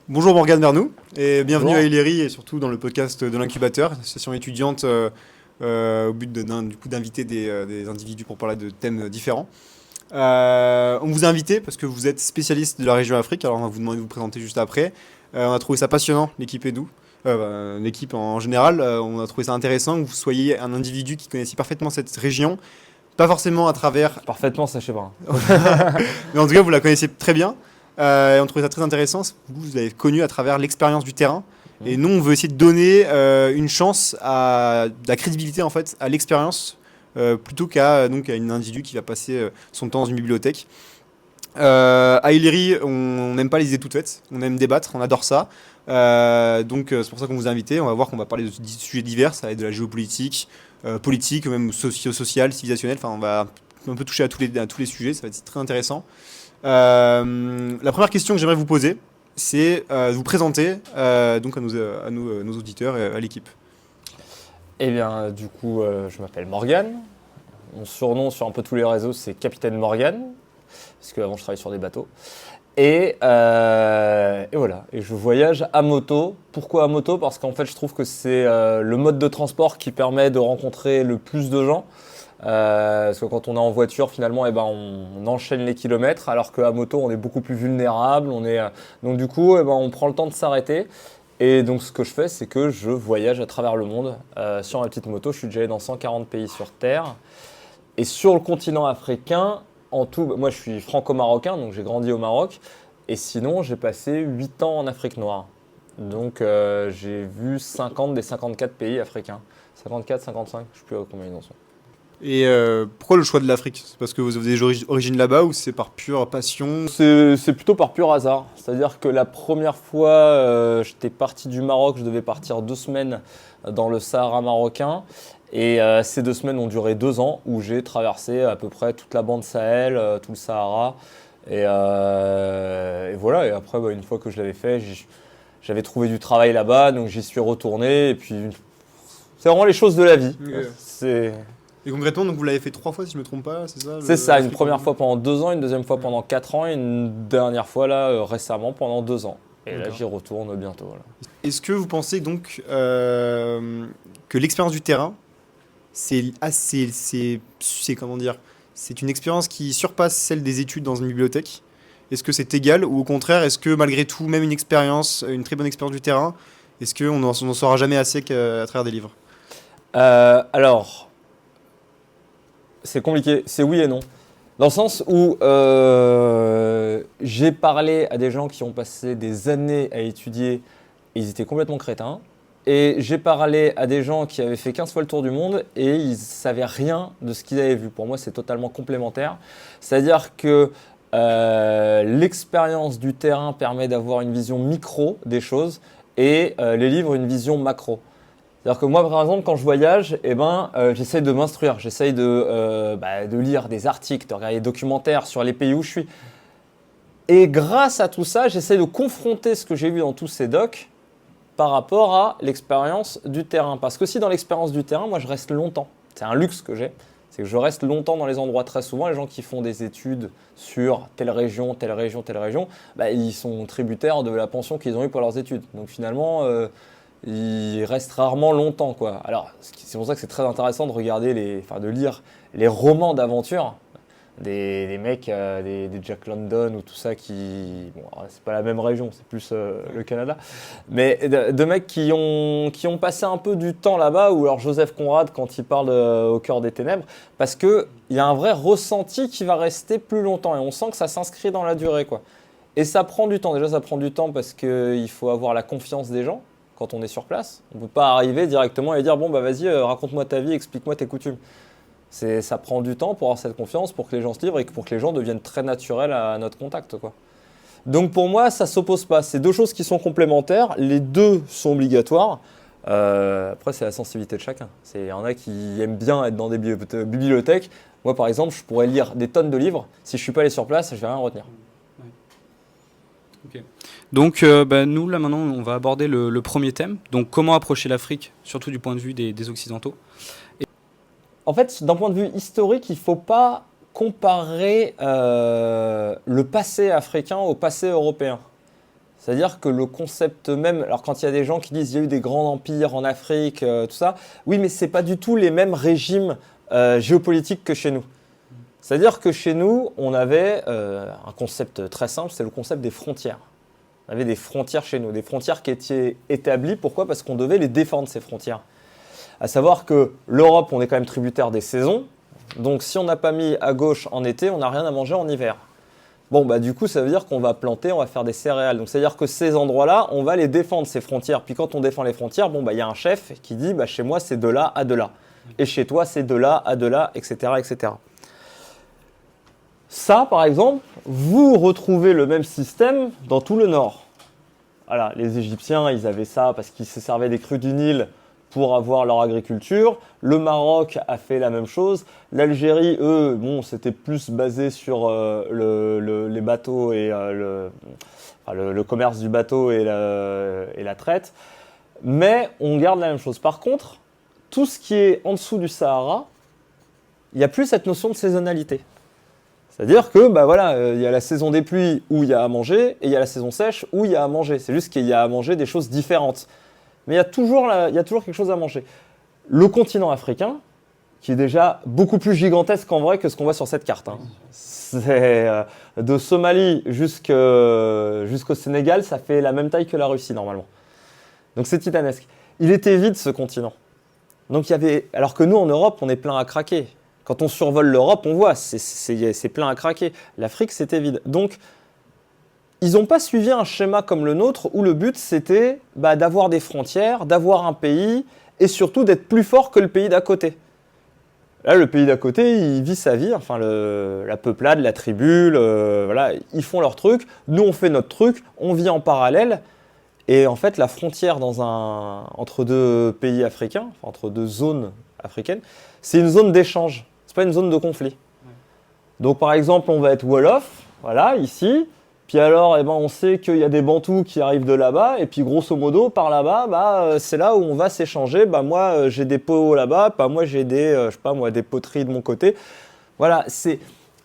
Bonjour Morgane Vernou et bienvenue à Bonjour. Hilary et surtout dans le podcast de l'incubateur, association étudiante au but du coup, d'inviter des individus pour parler de thèmes différents. On vous a invité parce que vous êtes spécialiste de la région Afrique, alors on va vous demander de vous présenter juste après. On a trouvé ça passionnant, l'équipe et nous, l'équipe en général, on a trouvé ça intéressant que vous soyez un individu qui connaissait parfaitement cette région, pas forcément à travers, Parfaitement, ça je sais pas. mais en tout cas vous la connaissez très bien. Et on trouvait ça très intéressant. Vous l'avez connu à travers l'expérience du terrain. Et Mhm. nous, on veut essayer de donner une chance à de la crédibilité en fait à l'expérience plutôt qu'à donc à un individu qui va passer son temps dans une bibliothèque. À Hilary, on n'aime pas les idées toutes faites. On aime débattre. On adore ça. C'est pour ça qu'on vous a invité. On va voir qu'on va parler de sujets divers. Ça va être de la géopolitique, politique, même socio-social, civilisationnel. Enfin, on va un peu toucher à tous les sujets. Ça va être très intéressant. La première question que j'aimerais vous poser, c'est de vous présenter donc nos auditeurs et à l'équipe. Eh bien, du coup, je m'appelle Morgan. Mon surnom sur un peu tous les réseaux, c'est Capitaine Morgan, parce qu'avant, je travaillais sur des bateaux. Et voilà, et je voyage à moto. Pourquoi à moto? Parce qu'en fait, je trouve que c'est le mode de transport qui permet de rencontrer le plus de gens. Parce que quand on est en voiture, finalement, eh ben, on enchaîne les kilomètres, alors qu'à moto, on est beaucoup plus vulnérable. Donc du coup, eh ben, on prend le temps de s'arrêter. Et donc ce que je fais, c'est que je voyage à travers le monde sur ma petite moto. Je suis déjà allé dans 140 pays sur Terre. Et sur le continent africain, en tout, moi je suis franco-marocain, donc j'ai grandi au Maroc. Et sinon, j'ai passé 8 ans en Afrique noire. Donc j'ai vu 50 des 54 pays africains. 54, 55, je ne sais plus combien ils en sont. Et pourquoi le choix de l'Afrique? C'est parce que vous avez des origines là-bas ou c'est par pure passion? C'est plutôt par pur hasard. C'est-à-dire que la première fois, j'étais parti du Maroc, je devais partir 2 semaines dans le Sahara marocain. Et ces 2 semaines ont duré 2 ans où j'ai traversé à peu près toute la bande Sahel, tout le Sahara. Et voilà, et après, bah, une fois que je l'avais fait, j'avais trouvé du travail là-bas, donc j'y suis retourné. Et puis, c'est vraiment les choses de la vie. C'est Et concrètement, donc vous l'avez fait 3 fois si je me trompe pas, c'est ça C'est ça, une l'Afrique première fois pendant 2 ans, une deuxième fois pendant 4 ans et une dernière fois là récemment pendant 2 ans. Et là D'accord. j'y retourne bientôt. Voilà. Est-ce que vous pensez donc que l'expérience du terrain, c'est comment dire, c'est une expérience qui surpasse celle des études dans une bibliothèque? Est-ce que c'est égal ou au contraire, est-ce que malgré tout, même une expérience, une très bonne expérience du terrain, est-ce qu'on n'en saura jamais assez qu'à travers des livres? Alors, c'est compliqué, c'est oui et non. Dans le sens où j'ai parlé à des gens qui ont passé des années à étudier et ils étaient complètement crétins. Et j'ai parlé à des gens qui avaient fait 15 fois le tour du monde et ils ne savaient rien de ce qu'ils avaient vu. Pour moi, c'est totalement complémentaire. C'est-à-dire que l'expérience du terrain permet d'avoir une vision micro des choses et les livres une vision macro. C'est-à-dire que moi, par exemple, quand je voyage, eh ben, j'essaye de m'instruire, j'essaye de lire des articles, de regarder des documentaires sur les pays où je suis. Et grâce à tout ça, j'essaie de confronter ce que j'ai vu dans tous ces docs par rapport à l'expérience du terrain. Parce que si dans l'expérience du terrain, moi, je reste longtemps, c'est un luxe que j'ai, c'est que je reste longtemps dans les endroits. Très souvent, les gens qui font des études sur telle région, telle région, telle région, bah, ils sont tributaires de la pension qu'ils ont eue pour leurs études. Donc finalement, ils restent rarement longtemps, quoi. Alors, c'est pour ça que c'est très intéressant de regarder de lire les romans d'aventure des mecs, des Jack London ou tout ça qui, bon, alors, c'est pas la même région, c'est plus le Canada, mais de mecs qui ont passé un peu du temps là-bas, ou alors Joseph Conrad quand il parle Au cœur des ténèbres, parce que il y a un vrai ressenti qui va rester plus longtemps et on sent que ça s'inscrit dans la durée, quoi. Et ça prend du temps. Déjà, ça prend du temps parce qu'il faut avoir la confiance des gens quand on est sur place. On ne peut pas arriver directement et dire bon bah vas-y, raconte-moi ta vie, explique-moi tes coutumes. Ça prend du temps pour avoir cette confiance, pour que les gens se livrent et pour que les gens deviennent très naturels à notre contact, quoi. Donc pour moi, ça ne s'oppose pas. C'est deux choses qui sont complémentaires. Les deux sont obligatoires. Après, c'est la sensibilité de chacun. Il y en a qui aiment bien être dans des bibliothèques. Moi, par exemple, je pourrais lire des tonnes de livres. Si je ne suis pas allé sur place, je ne vais rien retenir. Ok. Donc nous, là maintenant, on va aborder le premier thème. Donc comment approcher l'Afrique, surtout du point de vue des Occidentaux. En fait, d'un point de vue historique, il ne faut pas comparer le passé africain au passé européen. C'est-à-dire que le concept même, alors quand il y a des gens qui disent qu'il y a eu des grands empires en Afrique, tout ça, oui, mais ce n'est pas du tout les mêmes régimes géopolitiques que chez nous. C'est-à-dire que chez nous, on avait un concept très simple, c'est le concept des frontières. On avait des frontières chez nous, des frontières qui étaient établies. Pourquoi ? Parce qu'on devait les défendre, ces frontières. À savoir que l'Europe, on est quand même tributaire des saisons. Donc si on n'a pas mis à gauche en été, on n'a rien à manger en hiver. Bon, bah du coup, ça veut dire qu'on va planter, on va faire des céréales. Donc c'est-à-dire que ces endroits-là, on va les défendre, ces frontières. Puis quand on défend les frontières, bon, bah il y a un chef qui dit, bah chez moi, c'est de là à de là. Et chez toi, c'est de là à de là, etc., etc. Ça, par exemple, vous retrouvez le même système dans tout le nord. Voilà, les Égyptiens, ils avaient ça parce qu'ils se servaient des crues du Nil pour avoir leur agriculture. Le Maroc a fait la même chose. L'Algérie, eux, bon, c'était plus basé sur les bateaux et le commerce du bateau et la traite. Mais on garde la même chose. Par contre, tout ce qui est en dessous du Sahara, il n'y a plus cette notion de saisonnalité. C'est-à-dire que, bah voilà, y a la saison des pluies où il y a à manger et il y a la saison sèche où il y a à manger. C'est juste qu'il y a à manger des choses différentes. Mais il y a toujours quelque chose à manger. Le continent africain, qui est déjà beaucoup plus gigantesque en vrai que ce qu'on voit sur cette carte. Hein. C'est de Somalie jusqu'au Sénégal, ça fait la même taille que la Russie normalement. Donc c'est titanesque. Il était vide ce continent. Donc alors que nous en Europe, on est plein à craquer. Quand on survole l'Europe, on voit, c'est plein à craquer. L'Afrique, c'était vide. Donc, ils n'ont pas suivi un schéma comme le nôtre où le but, c'était d'avoir des frontières, d'avoir un pays et surtout d'être plus fort que le pays d'à côté. Là, le pays d'à côté, il vit sa vie, enfin la peuplade, la tribu, voilà, ils font leur truc. Nous, on fait notre truc, on vit en parallèle. Et en fait, la frontière entre deux pays africains, enfin, entre deux zones africaines, c'est une zone d'échange. C'est pas une zone de conflit. Ouais. Donc par exemple, on va être Wolof, voilà, ici. Puis alors, on sait qu'il y a des Bantous qui arrivent de là-bas. Et puis grosso modo, par là-bas, c'est là où on va s'échanger. Moi, j'ai des pots là-bas. Moi, j'ai des poteries de mon côté. Voilà,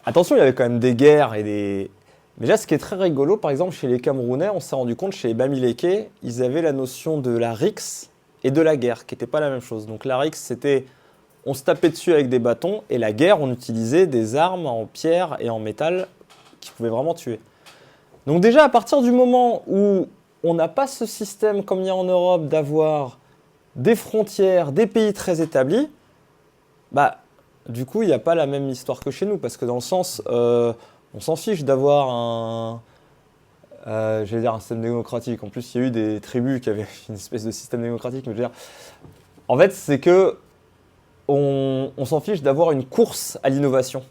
attention, il y avait quand même des guerres et des... Mais là, ce qui est très rigolo, par exemple, chez les Camerounais, on s'est rendu compte, chez les Bamileke, ils avaient la notion de la rixe et de la guerre, qui n'était pas la même chose. Donc la rixe, c'était... On se tapait dessus avec des bâtons et la guerre, on utilisait des armes en pierre et en métal qui pouvaient vraiment tuer. Donc déjà, à partir du moment où on n'a pas ce système comme il y a en Europe d'avoir des frontières, des pays très établis, du coup, il n'y a pas la même histoire que chez nous. Parce que dans le sens, on s'en fiche d'avoir un système démocratique. En plus, il y a eu des tribus qui avaient une espèce de système démocratique. Mais en fait, c'est que on s'en fiche d'avoir une course à l'innovation.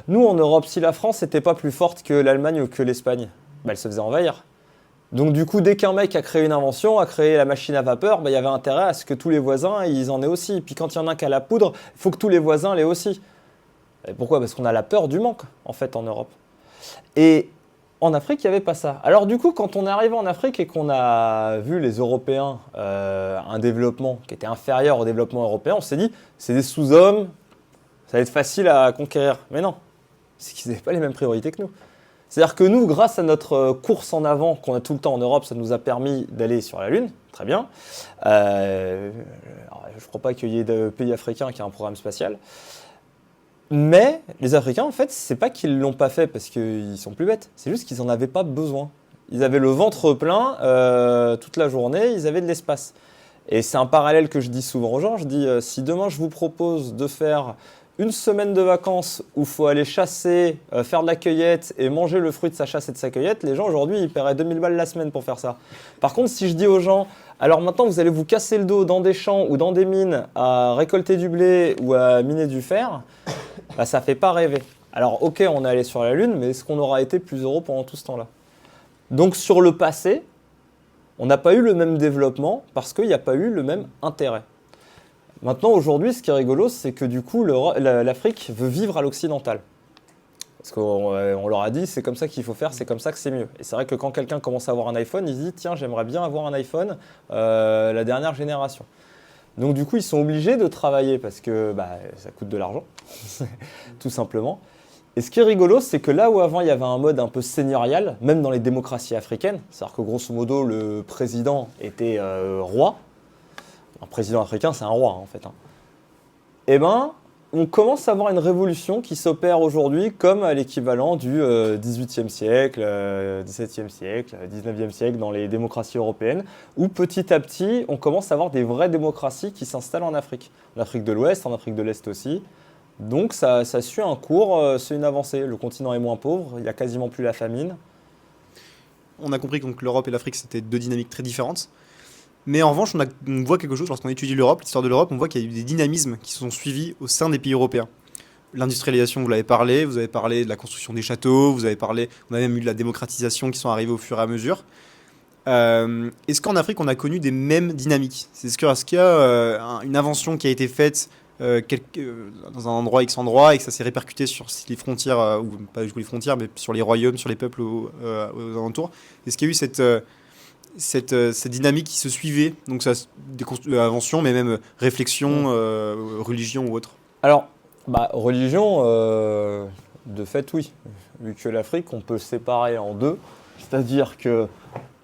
Nous, en Europe, si la France n'était pas plus forte que l'Allemagne ou que l'Espagne, elle se faisait envahir. Donc du coup, dès qu'un mec a créé une invention, a créé la machine à vapeur, il y avait intérêt à ce que tous les voisins ils en aient aussi. Puis quand il y en a un qui a la poudre, il faut que tous les voisins l'aient aussi. Et pourquoi ? Parce qu'on a la peur du manque, en fait, en Europe. Et en Afrique, il n'y avait pas ça. Alors du coup, quand on est arrivé en Afrique et qu'on a vu les Européens un développement qui était inférieur au développement européen, on s'est dit, c'est des sous-hommes, ça va être facile à conquérir. Mais non, c'est qu'ils n'avaient pas les mêmes priorités que nous. C'est-à-dire que nous, grâce à notre course en avant qu'on a tout le temps en Europe, ça nous a permis d'aller sur la Lune, très bien. Alors, je ne crois pas qu'il y ait de pays africains qui aient un programme spatial. Mais les Africains, en fait, c'est pas qu'ils l'ont pas fait parce qu'ils sont plus bêtes, c'est juste qu'ils n'en avaient pas besoin. Ils avaient le ventre plein toute la journée, ils avaient de l'espace. Et c'est un parallèle que je dis souvent aux gens, je dis si demain je vous propose de faire une semaine de vacances où il faut aller chasser, faire de la cueillette et manger le fruit de sa chasse et de sa cueillette, les gens aujourd'hui ils paieraient 2000 balles la semaine pour faire ça. Par contre, si je dis aux gens, alors maintenant vous allez vous casser le dos dans des champs ou dans des mines à récolter du blé ou à miner du fer, ça fait pas rêver. Alors ok, on est allé sur la Lune, mais est-ce qu'on aura été plus heureux pendant tout ce temps-là ? Donc sur le passé, on n'a pas eu le même développement parce qu'il n'y a pas eu le même intérêt. Maintenant, aujourd'hui, ce qui est rigolo, c'est que du coup, l'Afrique veut vivre à l'occidental. Parce qu'on leur a dit, c'est comme ça qu'il faut faire, c'est comme ça que c'est mieux. Et c'est vrai que quand quelqu'un commence à avoir un iPhone, il se dit, tiens, j'aimerais bien avoir un iPhone, la dernière génération. Donc du coup, ils sont obligés de travailler parce que ça coûte de l'argent, tout simplement. Et ce qui est rigolo, c'est que là où avant il y avait un mode un peu seigneurial, même dans les démocraties africaines, c'est-à-dire que grosso modo le président était roi, un président africain c'est un roi en fait, hein. Eh ben, on commence à avoir une révolution qui s'opère aujourd'hui comme à l'équivalent du XVIIIe siècle, XVIIe siècle, XIXe siècle dans les démocraties européennes, où petit à petit on commence à avoir des vraies démocraties qui s'installent en Afrique de l'Ouest, en Afrique de l'Est aussi. Donc ça suit un cours, c'est une avancée. Le continent est moins pauvre, il n'y a quasiment plus la famine. On a compris que donc, l'Europe et l'Afrique, c'était deux dynamiques très différentes. Mais en revanche, on voit quelque chose, lorsqu'on étudie l'Europe, l'histoire de l'Europe, on voit qu'il y a eu des dynamismes qui se sont suivis au sein des pays européens. L'industrialisation, vous avez parlé de la construction des châteaux, on a même eu de la démocratisation qui sont arrivées au fur et à mesure. Est-ce qu'en Afrique, on a connu des mêmes dynamiques ? Est-ce qu'il y a une invention qui a été faite dans un endroit X endroit et que ça s'est répercuté sur les frontières, ou pas du tout les frontières, mais sur les royaumes, sur les peuples aux alentours. Est-ce qu'il y a eu cette dynamique qui se suivait, donc invention, mais même réflexion, religion ou autre? Alors, religion, de fait oui. Vu que l'Afrique, on peut le séparer en deux, c'est-à-dire que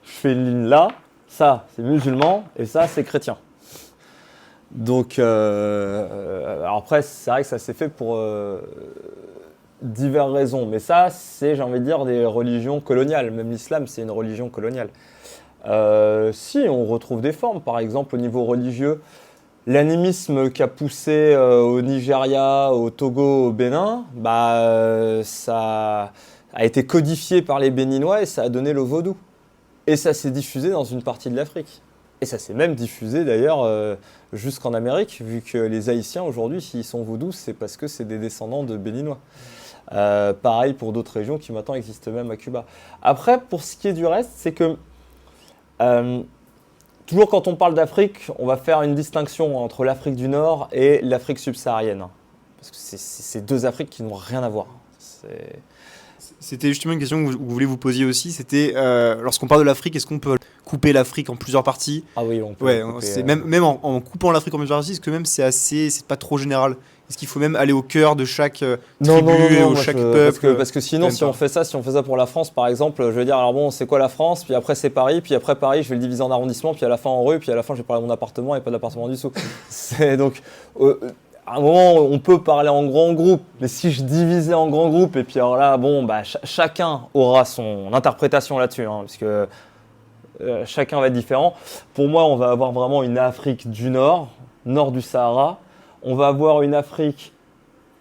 je fais une ligne là, ça c'est musulman et ça c'est chrétien. Donc, alors après, c'est vrai que ça s'est fait pour diverses raisons, mais ça, c'est, j'ai envie de dire, des religions coloniales. Même l'islam, c'est une religion coloniale. Si, on retrouve des formes, par exemple, au niveau religieux, l'animisme qui a poussé au Nigeria, au Togo, au Bénin, ça a été codifié par les Béninois et ça a donné le vaudou. Et ça s'est diffusé dans une partie de l'Afrique. Et ça s'est même diffusé d'ailleurs jusqu'en Amérique, vu que les Haïtiens aujourd'hui, s'ils sont vaudous, c'est parce que c'est des descendants de Béninois. Pareil pour d'autres régions qui maintenant existent même à Cuba. Après, pour ce qui est du reste, c'est que toujours quand on parle d'Afrique, on va faire une distinction entre l'Afrique du Nord et l'Afrique subsaharienne. Parce que c'est deux Afriques qui n'ont rien à voir. C'était justement une question que vous voulez vous posiez aussi. C'était lorsqu'on parle de l'Afrique, est-ce qu'on peut couper l'Afrique en plusieurs parties? Ah oui, on peut. Ouais, couper, même en coupant l'Afrique en plusieurs parties, est-ce que même c'est pas trop général? Est-ce qu'il faut même aller au cœur de chaque tribu, ou chaque peuple? Parce que sinon, si on fait ça pour la France, par exemple, je vais dire, alors bon, c'est quoi la France? Puis après, c'est Paris. Puis après, Paris, je vais le diviser en arrondissements. Puis à la fin, en rue. Puis à la fin, je vais parler de mon appartement et pas d'appartement du tout. C'est donc... à un moment, on peut parler en grand groupe, mais si je divisais en grand groupe, et puis alors là, bon, chacun aura son interprétation là-dessus, hein, parce que chacun va être différent. Pour moi, on va avoir vraiment une Afrique du Nord, nord du Sahara. On va avoir une Afrique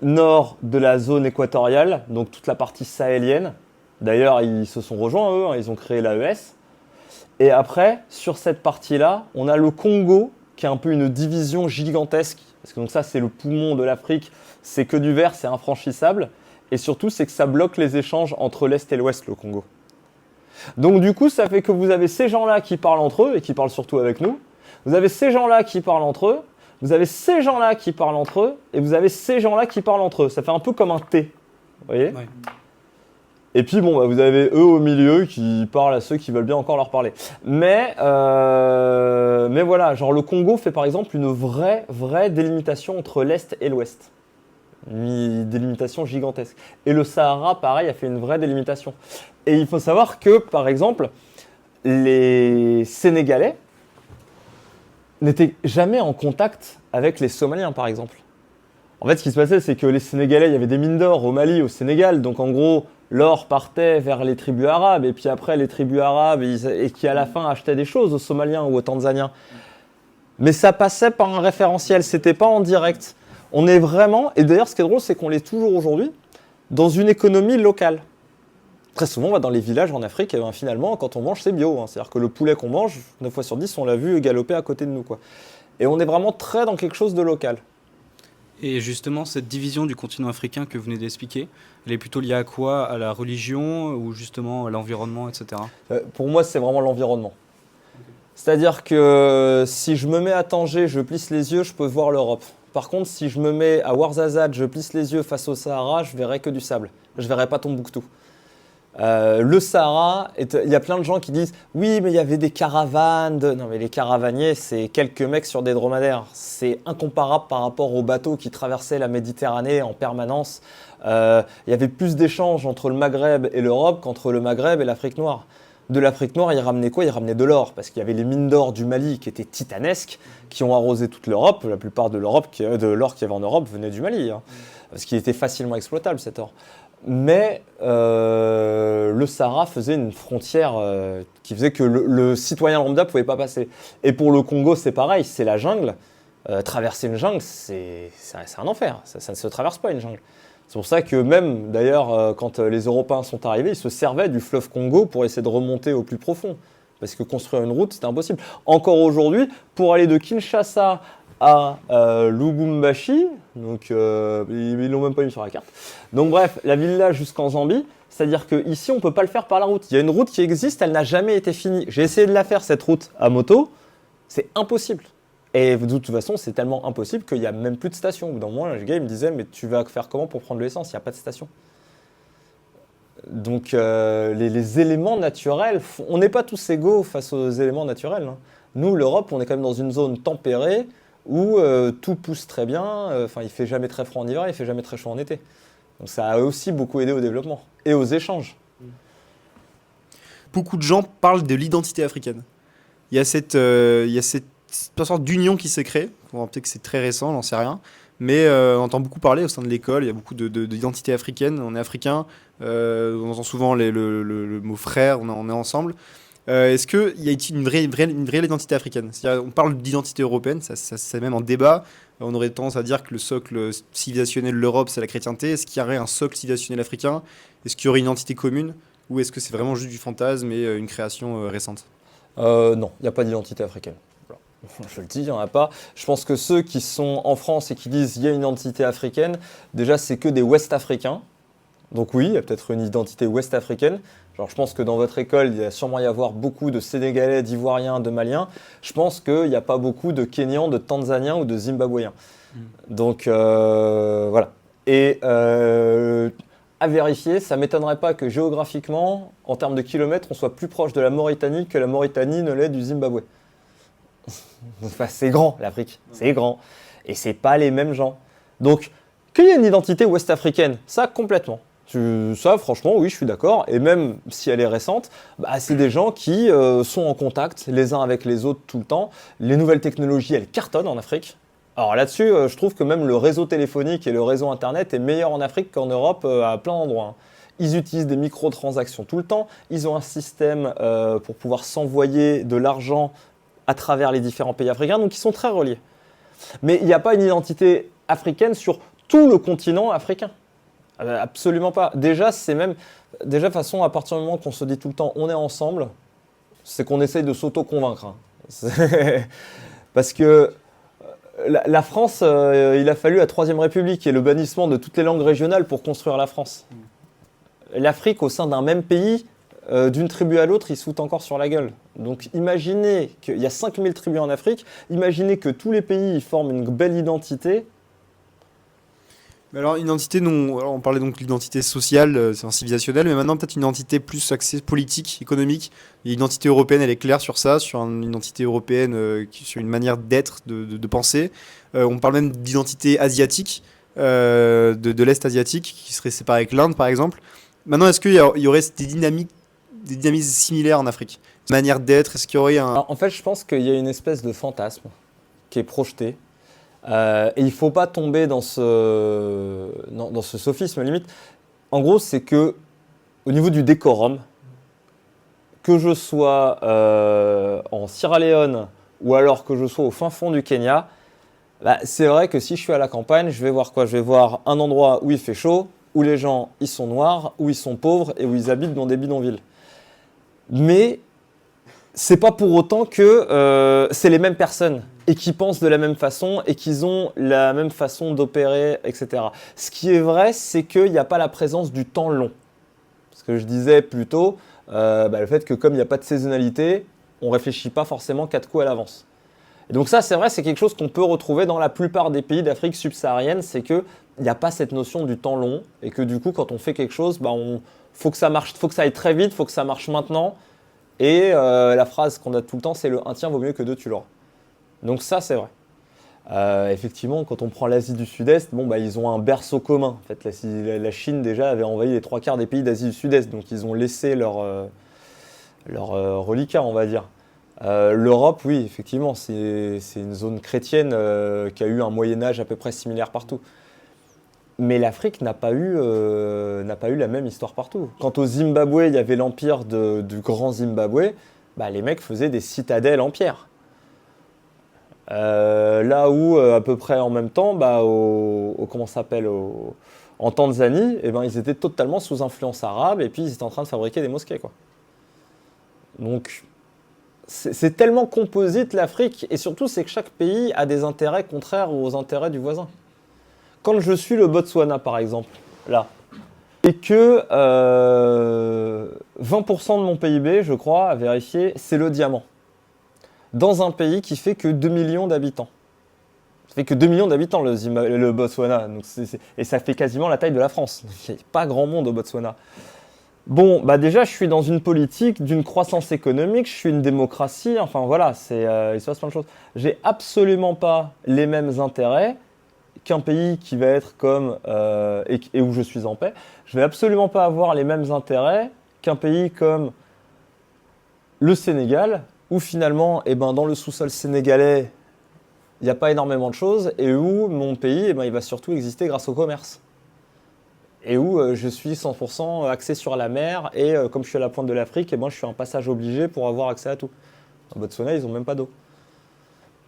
nord de la zone équatoriale, donc toute la partie sahélienne. D'ailleurs, ils se sont rejoints, eux, hein, ils ont créé l'AES. Et après, sur cette partie-là, on a le Congo, qui est un peu une division gigantesque. Parce que donc ça, c'est le poumon de l'Afrique. C'est que du vert, c'est infranchissable. Et surtout, c'est que ça bloque les échanges entre l'Est et l'Ouest, le Congo. Donc du coup, ça fait que vous avez ces gens-là qui parlent entre eux, et qui parlent surtout avec nous. Vous avez ces gens-là qui parlent entre eux. Vous avez ces gens-là qui parlent entre eux. Et vous avez ces gens-là qui parlent entre eux. Ça fait un peu comme un T. Vous voyez ? Ouais. Et puis bon, vous avez eux au milieu qui parlent à ceux qui veulent bien encore leur parler. Mais voilà, genre le Congo fait par exemple une vraie délimitation entre l'Est et l'Ouest. Une délimitation gigantesque. Et le Sahara, pareil, a fait une vraie délimitation. Et il faut savoir que, par exemple, les Sénégalais n'étaient jamais en contact avec les Somaliens, par exemple. En fait, ce qui se passait, c'est que les Sénégalais, il y avait des mines d'or au Mali, au Sénégal, donc en gros, l'or partait vers les tribus arabes, et puis après, les tribus arabes, et qui à la fin achetaient des choses aux Somaliens ou aux Tanzaniens. Mais ça passait par un référentiel, c'était pas en direct. On est vraiment, et d'ailleurs, ce qui est drôle, c'est qu'on l'est toujours aujourd'hui, dans une économie locale. Très souvent, on va dans les villages en Afrique, et finalement, quand on mange, c'est bio. Hein. C'est-à-dire que le poulet qu'on mange, 9 fois sur 10, on l'a vu galoper à côté de nous, quoi. Et on est vraiment très dans quelque chose de local. Et justement, cette division du continent africain que vous venez d'expliquer, elle est plutôt liée à quoi? À la religion ou justement à l'environnement, etc. Pour moi, c'est vraiment l'environnement. C'est-à-dire que si je me mets à Tanger, je plisse les yeux, je peux voir l'Europe. Par contre, si je me mets à Ouarzazate, je plisse les yeux face au Sahara, je verrai que du sable. Je verrai pas Tombouctou. Le Sahara, il y a plein de gens qui disent oui, mais il y avait des caravanes. Non, mais les caravaniers, c'est quelques mecs sur des dromadaires. C'est incomparable par rapport aux bateaux qui traversaient la Méditerranée en permanence. Il y avait plus d'échanges entre le Maghreb et l'Europe qu'entre le Maghreb et l'Afrique noire. De l'Afrique noire, ils ramenaient quoi? Ils ramenaient de l'or, parce qu'il y avait les mines d'or du Mali qui étaient titanesques, qui ont arrosé toute l'Europe. La plupart de l'or qu'il y avait en Europe venait du Mali, hein, parce qu'il était facilement exploitable cet or. Mais le Sahara faisait une frontière qui faisait que le citoyen lambda ne pouvait pas passer. Et pour le Congo, c'est pareil, c'est la jungle. Traverser une jungle, c'est un enfer. Ça ne se traverse pas, une jungle. C'est pour ça que même, d'ailleurs, quand les Européens sont arrivés, ils se servaient du fleuve Congo pour essayer de remonter au plus profond. Parce que construire une route, c'était impossible. Encore aujourd'hui, pour aller de Kinshasa à Lubumbashi, donc ils l'ont même pas mis sur la carte. Donc bref, la ville là jusqu'en Zambie, c'est-à-dire qu'ici, on ne peut pas le faire par la route. Il y a une route qui existe, elle n'a jamais été finie. J'ai essayé de la faire, cette route, à moto, c'est impossible. Et de toute façon, c'est tellement impossible qu'il n'y a même plus de station. Au bout d'un moment, le gars il me disait, mais tu vas faire comment pour prendre de l'essence? Il n'y a pas de station. Donc les éléments naturels, on n'est pas tous égaux face aux éléments naturels. Hein. Nous, l'Europe, on est quand même dans une zone tempérée où tout pousse très bien. Il ne fait jamais très froid en hiver, il ne fait jamais très chaud en été. Donc ça a aussi beaucoup aidé au développement et aux échanges. Beaucoup de gens parlent de l'identité africaine. Il y a cette sorte d'union qui s'est créée. Peut-être que c'est très récent, j'en sais rien. Mais on entend beaucoup parler au sein de l'école. Il y a beaucoup d'identité africaine. On est africain. On entend souvent le mot frère. On est ensemble. Est-ce qu'il y a une vraie identité africaine? C'est-à-dire, on parle d'identité européenne. Ça, c'est même en débat. On aurait tendance à dire que le socle civilisationnel de l'Europe, c'est la chrétienté. Est-ce qu'il y aurait un socle civilisationnel africain? Est-ce qu'il y aurait une identité commune? Ou est-ce que c'est vraiment juste du fantasme et une création récente? Non, il n'y a pas d'identité africaine. Voilà. Je le dis, il n'y en a pas. Je pense que ceux qui sont en France et qui disent qu'il y a une identité africaine, déjà, c'est que des Ouest-Africains. Donc oui, il y a peut-être une identité ouest-africaine. Genre, je pense que dans votre école, il y a sûrement y avoir beaucoup de Sénégalais, d'Ivoiriens, de Maliens. Je pense qu'il n'y a pas beaucoup de Kenyans, de Tanzaniens ou de Zimbabwéens. Donc voilà. Et à vérifier, ça ne m'étonnerait pas que géographiquement, en termes de kilomètres, on soit plus proche de la Mauritanie que la Mauritanie ne l'est du Zimbabwe. Enfin, c'est grand, l'Afrique. C'est grand. Et c'est pas les mêmes gens. Donc, qu'il y ait une identité ouest-africaine, ça, complètement. Ça, franchement, oui, je suis d'accord. Et même si elle est récente, c'est des gens qui sont en contact les uns avec les autres tout le temps. Les nouvelles technologies, elles cartonnent en Afrique. Alors là-dessus, je trouve que même le réseau téléphonique et le réseau Internet est meilleur en Afrique qu'en Europe à plein d'endroits. Ils utilisent des microtransactions tout le temps. Ils ont un système pour pouvoir s'envoyer de l'argent à travers les différents pays africains. Donc, ils sont très reliés. Mais il n'y a pas une identité africaine sur tout le continent africain. Absolument pas. Déjà, de toute façon, à partir du moment qu'on se dit tout le temps on est ensemble, c'est qu'on essaye de s'auto-convaincre. Hein. Parce que la France, il a fallu la Troisième République et le bannissement de toutes les langues régionales pour construire la France. L'Afrique, au sein d'un même pays, d'une tribu à l'autre, ils se foutent encore sur la gueule. Donc imaginez qu'il y a 5000 tribus en Afrique, imaginez que tous les pays forment une belle identité. Mais alors, identité, non. Alors, on parlait donc de l'identité sociale, c'est civilisationnelle, mais maintenant peut-être une identité plus axée politique, économique. L'identité européenne, elle est claire sur ça, sur une identité européenne, sur une manière d'être, de penser. On parle même d'identité asiatique, de l'Est asiatique, qui serait séparée avec l'Inde, par exemple. Maintenant, est-ce qu'il y aurait des dynamiques similaires en Afrique? Une manière d'être, est-ce qu'il y aurait un... Alors, en fait, je pense qu'il y a une espèce de fantasme qui est projeté. Et il ne faut pas tomber dans ce sophisme limite. En gros, c'est que au niveau du décorum, que je sois en Sierra Leone ou alors que je sois au fin fond du Kenya, c'est vrai que si je suis à la campagne, je vais voir quoi? Je vais voir un endroit où il fait chaud, où les gens ils sont noirs, où ils sont pauvres et où ils habitent dans des bidonvilles. Mais c'est pas pour autant que c'est les mêmes personnes et qui pensent de la même façon et qu'ils ont la même façon d'opérer, etc. Ce qui est vrai, c'est qu'il n'y a pas la présence du temps long. Ce que je disais plus tôt, le fait que comme il n'y a pas de saisonnalité, on ne réfléchit pas forcément 4 coups à l'avance. Et donc ça, c'est vrai, c'est quelque chose qu'on peut retrouver dans la plupart des pays d'Afrique subsaharienne, c'est qu'il n'y a pas cette notion du temps long et que du coup, quand on fait quelque chose, faut que ça marche, faut que ça aille très vite, faut que ça marche maintenant. Et la phrase qu'on a tout le temps, c'est le 1 tiers vaut mieux que 2 tu l'auras. Donc ça, c'est vrai. Effectivement, quand on prend l'Asie du Sud-Est, ils ont un berceau commun. En fait, la Chine déjà avait envahi les 3 quarts des pays d'Asie du Sud-Est, donc ils ont laissé leur reliquat, on va dire. L'Europe, oui, effectivement, c'est une zone chrétienne qui a eu un Moyen-Âge à peu près similaire partout. Mais l'Afrique n'a pas eu la même histoire partout. Quant au Zimbabwe, il y avait l'empire du grand Zimbabwe, les mecs faisaient des citadelles en pierre. Là où, à peu près en même temps, en Tanzanie, ils étaient totalement sous influence arabe et puis ils étaient en train de fabriquer des mosquées, quoi. Donc, c'est tellement composite l'Afrique, et surtout, c'est que chaque pays a des intérêts contraires aux intérêts du voisin. Quand je suis le Botswana, par exemple, là, et que 20% de mon PIB, je crois, à vérifier, c'est le diamant. Dans un pays qui fait que 2 millions d'habitants. Ça fait que 2 millions d'habitants, le Botswana. Donc et ça fait quasiment la taille de la France. Il n'y a pas grand monde au Botswana. Bon, déjà, je suis dans une politique d'une croissance économique, je suis une démocratie, enfin voilà, il se passe plein de choses. J'ai absolument pas les mêmes intérêts qu'un pays qui va être comme, et où je suis en paix. Je vais absolument pas avoir les mêmes intérêts qu'un pays comme le Sénégal, où finalement, dans le sous-sol sénégalais, il n'y a pas énormément de choses, et où mon pays, il va surtout exister grâce au commerce. Et où je suis 100% axé sur la mer, et comme je suis à la pointe de l'Afrique, je suis un passage obligé pour avoir accès à tout. En Botswana, ils n'ont même pas d'eau.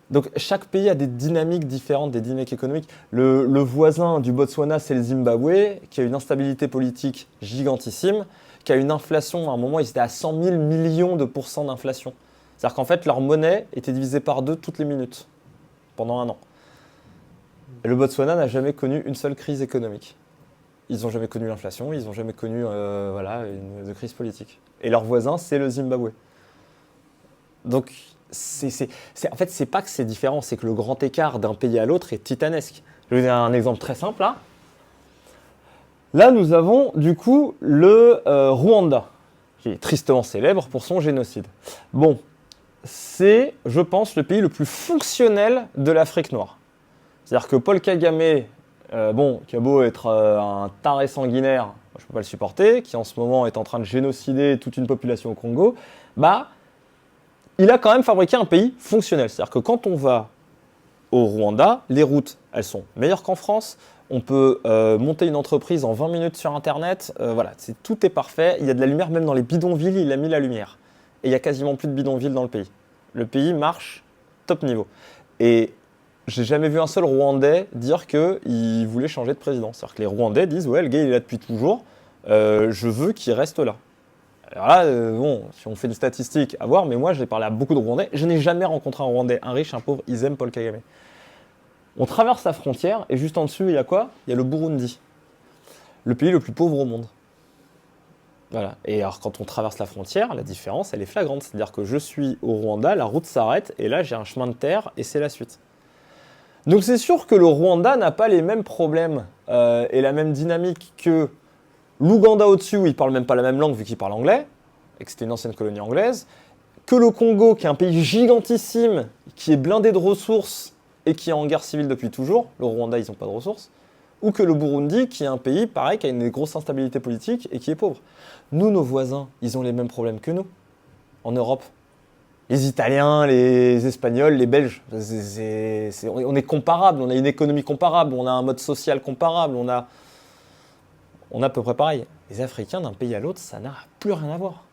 Donc chaque pays a des dynamiques différentes, des dynamiques économiques. Le voisin du Botswana, c'est le Zimbabwe, qui a une instabilité politique gigantissime, qui a une inflation, à un moment, ils étaient à 100 000 millions de pourcents d'inflation. C'est-à-dire qu'en fait, leur monnaie était divisée par 2 toutes les minutes, pendant 1 an. Et le Botswana n'a jamais connu une seule crise économique. Ils n'ont jamais connu l'inflation, ils n'ont jamais connu de crise politique. Et leur voisin, c'est le Zimbabwe. Donc, en fait, c'est pas que c'est différent, c'est que le grand écart d'un pays à l'autre est titanesque. Je vais vous donner un exemple très simple. Là, nous avons du coup le Rwanda, qui est tristement célèbre pour son génocide. Bon, c'est, je pense, le pays le plus fonctionnel de l'Afrique noire. C'est-à-dire que Paul Kagame, qui a beau être un taré sanguinaire, je ne peux pas le supporter, qui en ce moment est en train de génocider toute une population au Congo, il a quand même fabriqué un pays fonctionnel. C'est-à-dire que quand on va au Rwanda, les routes, elles sont meilleures qu'en France. On peut monter une entreprise en 20 minutes sur Internet. Tout est parfait. Il y a de la lumière, même dans les bidonvilles, il a mis la lumière. Et il n'y a quasiment plus de bidonvilles dans le pays. Le pays marche top niveau. Et j'ai jamais vu un seul Rwandais dire qu'il voulait changer de président. C'est-à-dire que les Rwandais disent « Ouais, le gars, il est là depuis toujours. Je veux qu'il reste là. » Alors là, si on fait une statistique, à voir, mais moi, j'ai parlé à beaucoup de Rwandais. Je n'ai jamais rencontré un Rwandais, un riche, un pauvre. Ils aiment Paul Kagame. On traverse la frontière, et juste en dessous, il y a quoi ? Il y a le Burundi. Le pays le plus pauvre au monde. Voilà. Et alors, quand on traverse la frontière, la différence, elle est flagrante. C'est-à-dire que je suis au Rwanda, la route s'arrête, et là, j'ai un chemin de terre, et c'est la suite. Donc, c'est sûr que le Rwanda n'a pas les mêmes problèmes et la même dynamique que l'Ouganda au-dessus, où ils ne parlent même pas la même langue, vu qu'ils parlent anglais, et que c'était une ancienne colonie anglaise, que le Congo, qui est un pays gigantissime, qui est blindé de ressources, et qui est en guerre civile depuis toujours, le Rwanda, ils n'ont pas de ressources, ou que le Burundi, qui est un pays, pareil, qui a une grosse instabilité politique et qui est pauvre. Nous, nos voisins, ils ont les mêmes problèmes que nous, en Europe. Les Italiens, les Espagnols, les Belges, on est comparables, on a une économie comparable, on a un mode social comparable, on a à peu près pareil. Les Africains, d'un pays à l'autre, ça n'a plus rien à voir.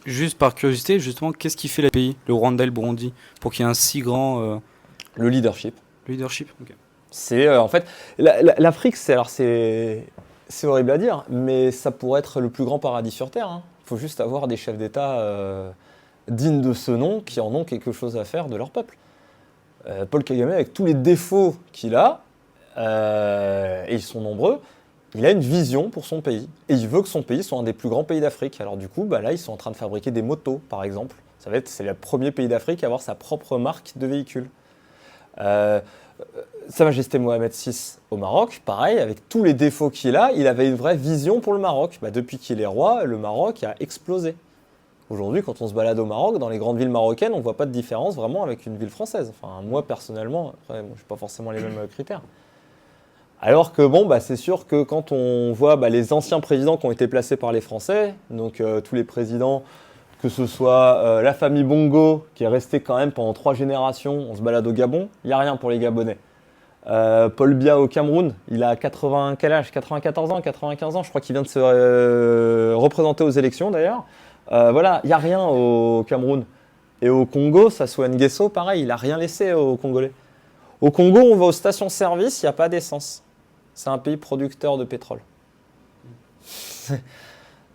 Juste par curiosité, justement, qu'est-ce qui fait le pays, le Rwanda et le Burundi, pour qu'il y ait un si grand Le leadership. leadership? Okay. C'est en fait l'Afrique, c'est horrible à dire, mais ça pourrait être le plus grand paradis sur terre. Il faut juste avoir des chefs d'État dignes de ce nom, qui en ont quelque chose à faire de leur peuple. Paul Kagame, avec tous les défauts qu'il a, et ils sont nombreux, il a une vision pour son pays. Et il veut que son pays soit un des plus grands pays d'Afrique. Alors du coup, là, ils sont en train de fabriquer des motos, par exemple. C'est le premier pays d'Afrique à avoir sa propre marque de véhicule. Sa Majesté Mohamed VI au Maroc, pareil, avec tous les défauts qu'il a, il avait une vraie vision pour le Maroc. Depuis qu'il est roi, le Maroc a explosé. Aujourd'hui, quand on se balade au Maroc, dans les grandes villes marocaines, on ne voit pas de différence vraiment avec une ville française. Enfin, moi, personnellement, après, je n'ai pas forcément les mêmes critères. Alors que c'est sûr que quand on voit les anciens présidents qui ont été placés par les Français, donc tous les présidents, que ce soit la famille Bongo, qui est restée quand même pendant 3 générations, on se balade au Gabon, il n'y a rien pour les Gabonais. Paul Biya au Cameroun, il a quel âge 94 ans, 95 ans, je crois qu'il vient de se représenter aux élections d'ailleurs. Il n'y a rien au Cameroun. Et au Congo, Sassou Nguesso, pareil, il n'a rien laissé aux Congolais. Au Congo, on va aux stations-service, il n'y a pas d'essence. C'est un pays producteur de pétrole.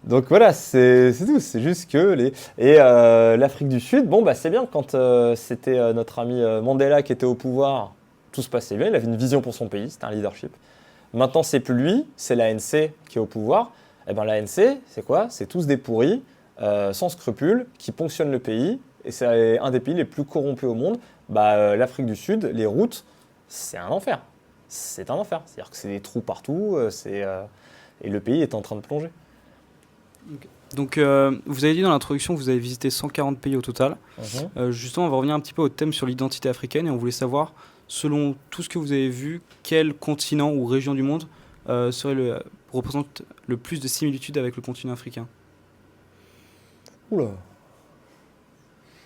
Donc voilà, c'est tout. C'est juste que l'Afrique du Sud, c'est bien quand c'était notre ami Mandela qui était au pouvoir, tout se passait bien, il avait une vision pour son pays, c'était un leadership. Maintenant, c'est plus lui, c'est l'ANC qui est au pouvoir. Et l'ANC, c'est quoi? C'est tous des pourris, sans scrupules, qui ponctionnent le pays. Et c'est un des pays les plus corrompus au monde. L'Afrique du Sud, les routes, c'est un enfer. C'est un enfer. C'est-à-dire que c'est des trous partout, et le pays est en train de plonger. Okay. Donc, vous avez dit dans l'introduction que vous avez visité 140 pays au total. Justement, on va revenir un petit peu au thème sur l'identité africaine et on voulait savoir, selon tout ce que vous avez vu, quel continent ou région du monde représente le plus de similitudes avec le continent africain? Oula.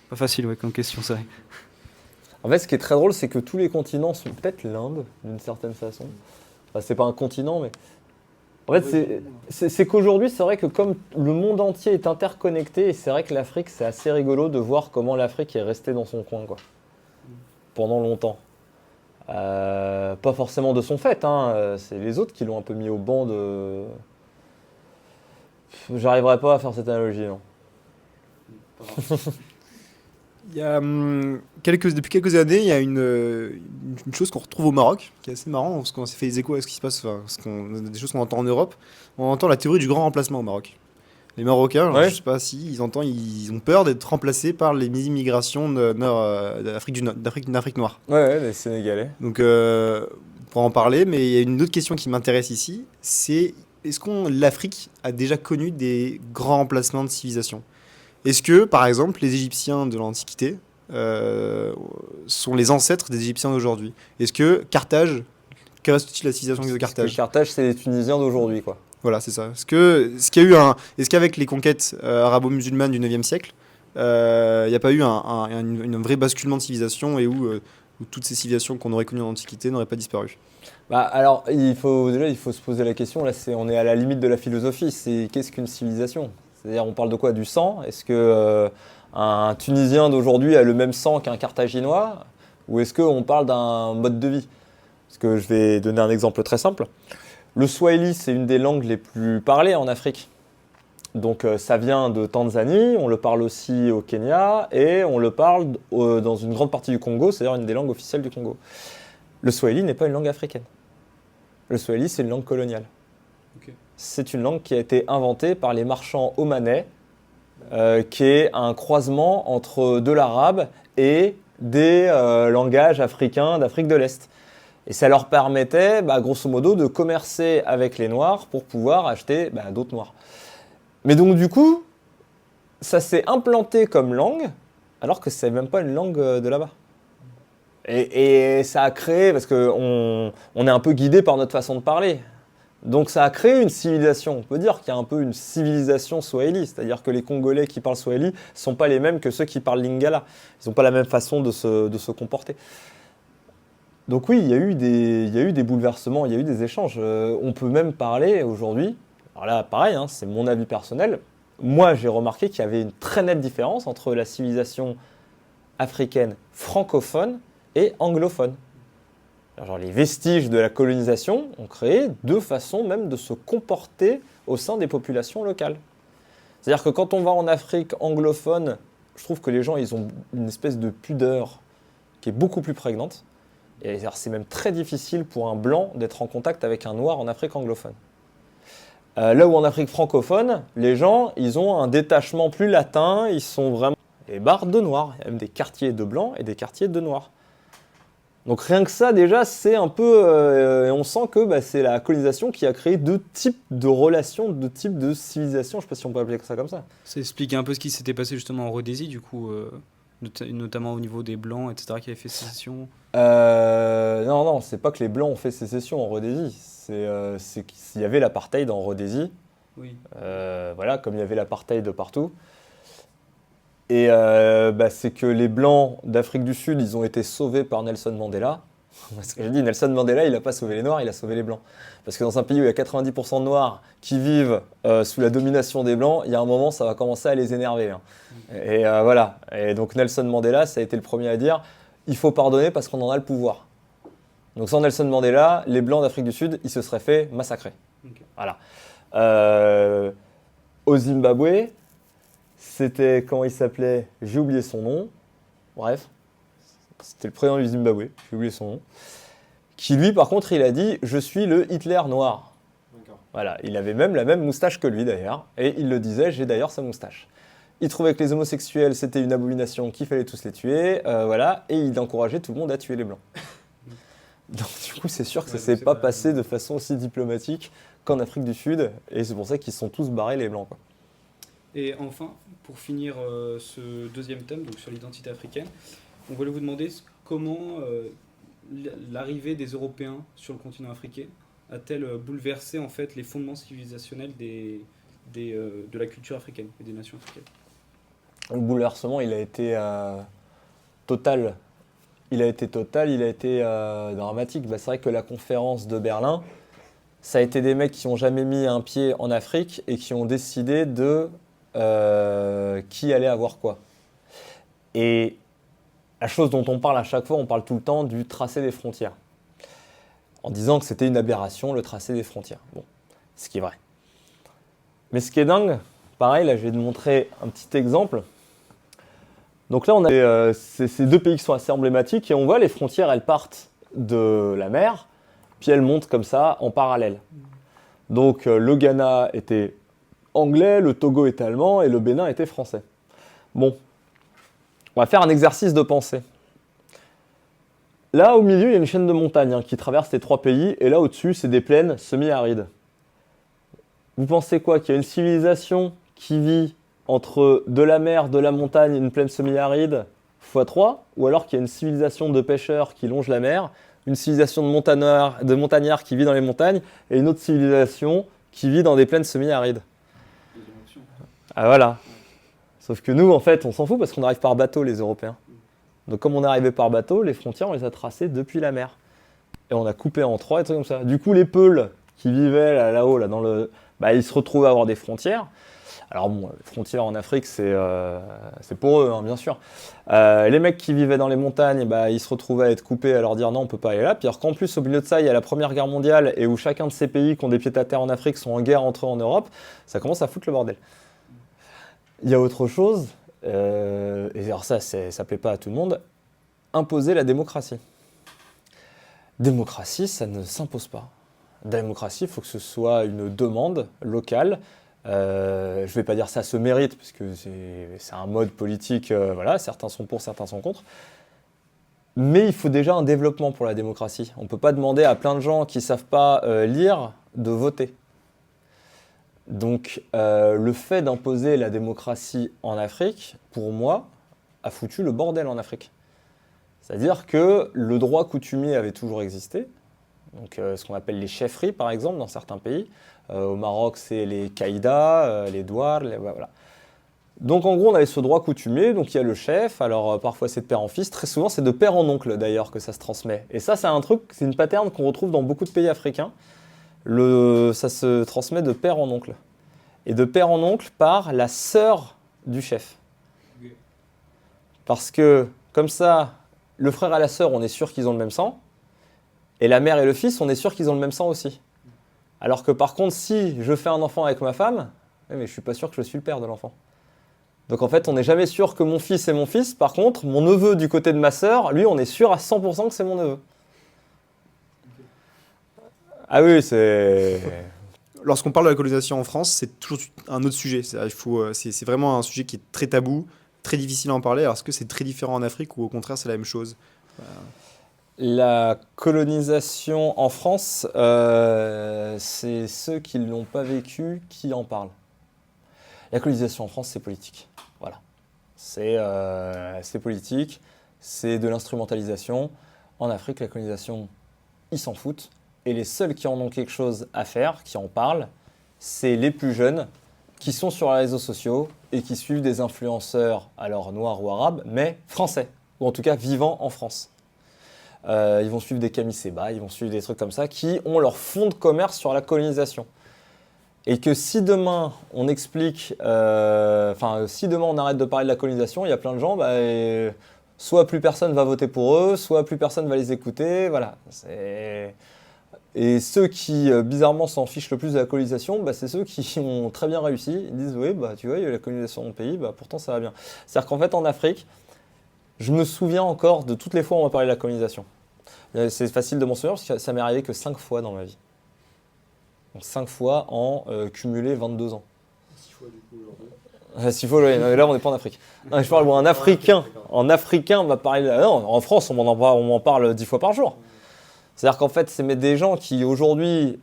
Pas facile, comme question, ça. En fait, ce qui est très drôle, c'est que tous les continents sont peut-être l'Inde, d'une certaine façon. C'est pas un continent, mais... En fait, c'est qu'aujourd'hui, c'est vrai que comme le monde entier est interconnecté, et c'est vrai que l'Afrique, c'est assez rigolo de voir comment l'Afrique est restée dans son coin, pendant longtemps. Pas forcément de son fait, c'est les autres qui l'ont un peu mis au banc de... J'arriverai pas à faire cette analogie, non. Il y a, depuis quelques années, il y a une chose qu'on retrouve au Maroc, qui est assez marrant, parce qu'on s'est fait des échos à ce qui se passe, des choses qu'on entend en Europe. On entend la théorie du grand remplacement au Maroc. Les Marocains, je ne sais pas si ils ont peur d'être remplacés par les immigrations d'Afrique noire. Ouais, les Sénégalais. Donc, pour en parler, mais il y a une autre question qui m'intéresse ici, c'est est-ce que l'Afrique a déjà connu des grands remplacements de civilisation? Est-ce que, par exemple, les Égyptiens de l'Antiquité sont les ancêtres des Égyptiens d'aujourd'hui? Est-ce que Carthage, que reste-t-il de la civilisation de Carthage? Carthage, c'est les Tunisiens d'aujourd'hui, quoi. Voilà, c'est ça. Est-ce qu'avec les conquêtes arabo-musulmanes du 9e siècle, il n'y a pas eu un vrai basculement de civilisation et où toutes ces civilisations qu'on aurait connues en Antiquité n'auraient pas disparu? Alors, il faut se poser la question, là, on est à la limite de la philosophie, c'est qu'est-ce qu'une civilisation? C'est-à-dire, on parle de quoi? Du sang? Est-ce que un Tunisien d'aujourd'hui a le même sang qu'un Carthaginois? Ou est-ce qu'on parle d'un mode de vie? Parce que je vais donner un exemple très simple. Le Swahili, c'est une des langues les plus parlées en Afrique. Donc, ça vient de Tanzanie, on le parle aussi au Kenya, et on le parle dans une grande partie du Congo, c'est-à-dire une des langues officielles du Congo. Le Swahili n'est pas une langue africaine. Le Swahili, c'est une langue coloniale. Okay. C'est une langue qui a été inventée par les marchands omanais, qui est un croisement entre de l'arabe et des langages africains d'Afrique de l'Est. Et ça leur permettait, grosso modo, de commercer avec les Noirs pour pouvoir acheter d'autres Noirs. Mais donc du coup, ça s'est implanté comme langue, alors que c'est même pas une langue de là-bas. Et ça a créé, parce qu'on est un peu guidé par notre façon de parler, donc ça a créé une civilisation. On peut dire qu'il y a un peu une civilisation swahili, c'est-à-dire que les Congolais qui parlent swahili ne sont pas les mêmes que ceux qui parlent lingala. Ils n'ont pas la même façon de se comporter. Donc oui, il y a eu des bouleversements, il y a eu des échanges. On peut même parler aujourd'hui, alors là pareil, c'est mon avis personnel, moi j'ai remarqué qu'il y avait une très nette différence entre la civilisation africaine francophone et anglophone. Alors, les vestiges de la colonisation ont créé deux façons même de se comporter au sein des populations locales. C'est-à-dire que quand on va en Afrique anglophone, je trouve que les gens ils ont une espèce de pudeur qui est beaucoup plus prégnante. Et c'est même très difficile pour un blanc d'être en contact avec un noir en Afrique anglophone. Là où en Afrique francophone, les gens ils ont un détachement plus latin, ils sont vraiment des barres de noirs. Il y a même des quartiers de blancs et des quartiers de noirs. Donc rien que ça, déjà, c'est un peu... et on sent que c'est la colonisation qui a créé deux types de relations, deux types de civilisations, je ne sais pas si on peut appeler ça comme ça. Ça explique un peu ce qui s'était passé justement en Rhodésie, du coup, notamment au niveau des Blancs, etc., qui avaient fait sécession. Non, c'est pas que les Blancs ont fait sécession en Rhodésie, c'est qu'il y avait l'apartheid en Rhodésie, Oui. voilà, comme il y avait l'apartheid partout. Et c'est que les Blancs d'Afrique du Sud, ils ont été sauvés par Nelson Mandela. Parce que j'ai dit, Nelson Mandela, il n'a pas sauvé les Noirs, il a sauvé les Blancs. Parce que dans un pays où il y a 90% de Noirs qui vivent sous la domination des Blancs, il y a un moment, ça va commencer à les énerver. Hein. Et voilà. Et donc Nelson Mandela, ça a été le premier à dire, il faut pardonner parce qu'on en a le pouvoir. Donc sans Nelson Mandela, les Blancs d'Afrique du Sud, ils se seraient fait massacrer. Okay. Voilà. Au Zimbabwe, c'était, comment il s'appelait? J'ai oublié son nom. Bref, c'était le président du Zimbabwe, j'ai oublié son nom. Qui lui, par contre, il a dit « Je suis le Hitler noir ». Voilà, il avait même la même moustache que lui d'ailleurs. Et il le disait « J'ai d'ailleurs sa moustache ». Il trouvait que les homosexuels, c'était une abomination, qu'il fallait tous les tuer. Voilà, et il encourageait tout le monde à tuer les Blancs. Donc du coup, c'est sûr que ça ne s'est pas passé de façon aussi diplomatique qu'en Afrique du Sud. Et c'est pour ça qu'ils sont tous barrés, les Blancs, quoi. Et enfin, pour finir ce deuxième thème, donc sur l'identité africaine, on voulait vous demander comment l'arrivée des Européens sur le continent africain a-t-elle bouleversé en fait les fondements civilisationnels de la culture africaine et des nations africaines. Le bouleversement, il a été total. Il a été dramatique. C'est vrai que la conférence de Berlin, ça a été des mecs qui n'ont jamais mis un pied en Afrique et qui ont décidé de qui allait avoir quoi. Et la chose dont on parle à chaque fois, on parle tout le temps du tracé des frontières. En disant que c'était une aberration, le tracé des frontières. Bon, ce qui est vrai. Mais ce qui est dingue, pareil, là je vais te montrer un petit exemple. Donc là, on a ces deux pays qui sont assez emblématiques et on voit les frontières, elles partent de la mer, puis elles montent comme ça en parallèle. Donc le Ghana était anglais, le Togo était allemand et le Bénin était français. Bon, on va faire un exercice de pensée. Là, au milieu, il y a une chaîne de montagnes qui traverse les trois pays, et là, au-dessus, c'est des plaines semi-arides. Vous pensez quoi? Qu'il y a une civilisation qui vit entre de la mer, de la montagne et une plaine semi-aride x3, ou alors qu'il y a une civilisation de pêcheurs qui longe la mer, une civilisation de montagnards qui vit dans les montagnes, et une autre civilisation qui vit dans des plaines semi-arides? Ah voilà. Sauf que nous, en fait, on s'en fout parce qu'on arrive par bateau, les Européens. Donc comme on est arrivé par bateau, les frontières, on les a tracées depuis la mer. Et on a coupé en trois, et trucs comme ça. Du coup, les Peuls qui vivaient là-haut, là, dans le... ils se retrouvaient à avoir des frontières. Alors bon, les frontières en Afrique, c'est pour eux, hein, bien sûr. Les mecs qui vivaient dans les montagnes, ils se retrouvaient à être coupés, à leur dire non, on peut pas aller là. Puis alors qu'en plus, au milieu de ça, il y a la Première Guerre mondiale, et où chacun de ces pays qui ont des pieds-à-terre en Afrique sont en guerre entre eux en Europe, ça commence à foutre le bordel. Il y a autre chose, et alors ça plaît pas à tout le monde, imposer la démocratie. Démocratie, ça ne s'impose pas. Démocratie, il faut que ce soit une demande locale. Je ne vais pas dire ça se mérite, parce que c'est un mode politique, voilà, certains sont pour, certains sont contre. Mais il faut déjà un développement pour la démocratie. On ne peut pas demander à plein de gens qui ne savent pas lire de voter. Donc le fait d'imposer la démocratie en Afrique, pour moi, a foutu le bordel en Afrique. C'est-à-dire que le droit coutumier avait toujours existé, donc ce qu'on appelle les chefferies par exemple dans certains pays. Au Maroc, c'est les caïdas, les douars, voilà. Donc en gros, on avait ce droit coutumier, donc il y a le chef, alors parfois c'est de père en fils, très souvent c'est de père en oncle d'ailleurs que ça se transmet. Et ça, c'est un truc, c'est une pattern qu'on retrouve dans beaucoup de pays africains. Ça se transmet de père en oncle. Et de père en oncle par la sœur du chef. Parce que, comme ça, le frère et la sœur, on est sûr qu'ils ont le même sang. Et la mère et le fils, on est sûr qu'ils ont le même sang aussi. Alors que par contre, si je fais un enfant avec ma femme, mais je ne suis pas sûr que je suis le père de l'enfant. Donc en fait, on n'est jamais sûr que mon fils est mon fils. Par contre, mon neveu du côté de ma sœur, lui, on est sûr à 100% que c'est mon neveu. Ah oui, c'est... Lorsqu'on parle de la colonisation en France, c'est toujours un autre sujet. C'est vraiment un sujet qui est très tabou, très difficile à en parler. Alors, est-ce que c'est très différent en Afrique ou au contraire c'est la même chose? La colonisation en France, c'est ceux qui ne l'ont pas vécu qui en parlent. La colonisation en France, c'est politique. Voilà. C'est politique, c'est de l'instrumentalisation. En Afrique, la colonisation, ils s'en foutent. Et les seuls qui en ont quelque chose à faire, qui en parlent, c'est les plus jeunes qui sont sur les réseaux sociaux et qui suivent des influenceurs, alors noirs ou arabes, mais français, ou en tout cas vivant en France. Ils vont suivre des Camille Seba, ils vont suivre des trucs comme ça, qui ont leur fonds de commerce sur la colonisation. Et que si demain on explique, si demain on arrête de parler de la colonisation, il y a plein de gens, soit plus personne va voter pour eux, soit plus personne va les écouter, voilà. Et ceux qui, bizarrement, s'en fichent le plus de la colonisation, c'est ceux qui ont très bien réussi. Ils disent, oui, tu vois, il y a eu la colonisation dans le pays, pourtant ça va bien. C'est-à-dire qu'en fait, en Afrique, je me souviens encore de toutes les fois où on m'a parlé de la colonisation. C'est facile de m'en souvenir parce que ça m'est arrivé que 5 fois dans ma vie. Donc 5 fois en cumulé 22 ans. 6 fois du coup aujourd'hui. 6 fois, oui, là on n'est pas en Afrique. Non, je parle d'un Africain. En Africain, on va parler. Non, en France, on m'en parle 10 fois par jour. C'est-à-dire qu'en fait, c'est des gens qui aujourd'hui,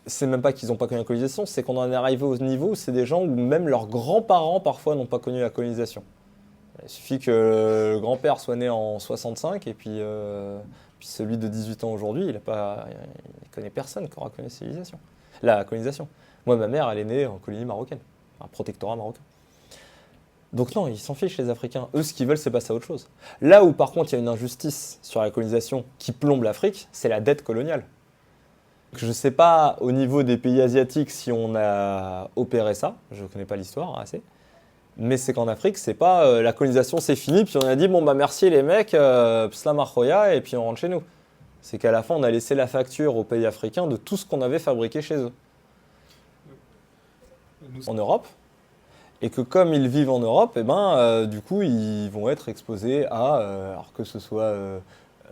c'est même pas qu'ils n'ont pas connu la colonisation, c'est qu'on en est arrivé au niveau où c'est des gens où même leurs grands-parents parfois n'ont pas connu la colonisation. Il suffit que le grand-père soit né en 65 et puis celui de 18 ans aujourd'hui, il connaît personne qui aura connu la colonisation. Moi, ma mère, elle est née en colonie marocaine, un protectorat marocain. Donc non, ils s'en fichent les Africains. Eux, ce qu'ils veulent, c'est passer à autre chose. Là où par contre il y a une injustice sur la colonisation qui plombe l'Afrique, c'est la dette coloniale. Je ne sais pas au niveau des pays asiatiques si on a opéré ça, je ne connais pas l'histoire assez, mais c'est qu'en Afrique, c'est pas la colonisation c'est fini, puis on a dit merci les mecs, pslam arroya, et puis on rentre chez nous. C'est qu'à la fin, on a laissé la facture aux pays africains de tout ce qu'on avait fabriqué chez eux. En Europe. Et que comme ils vivent en Europe, du coup, ils vont être exposés à, alors que ce soit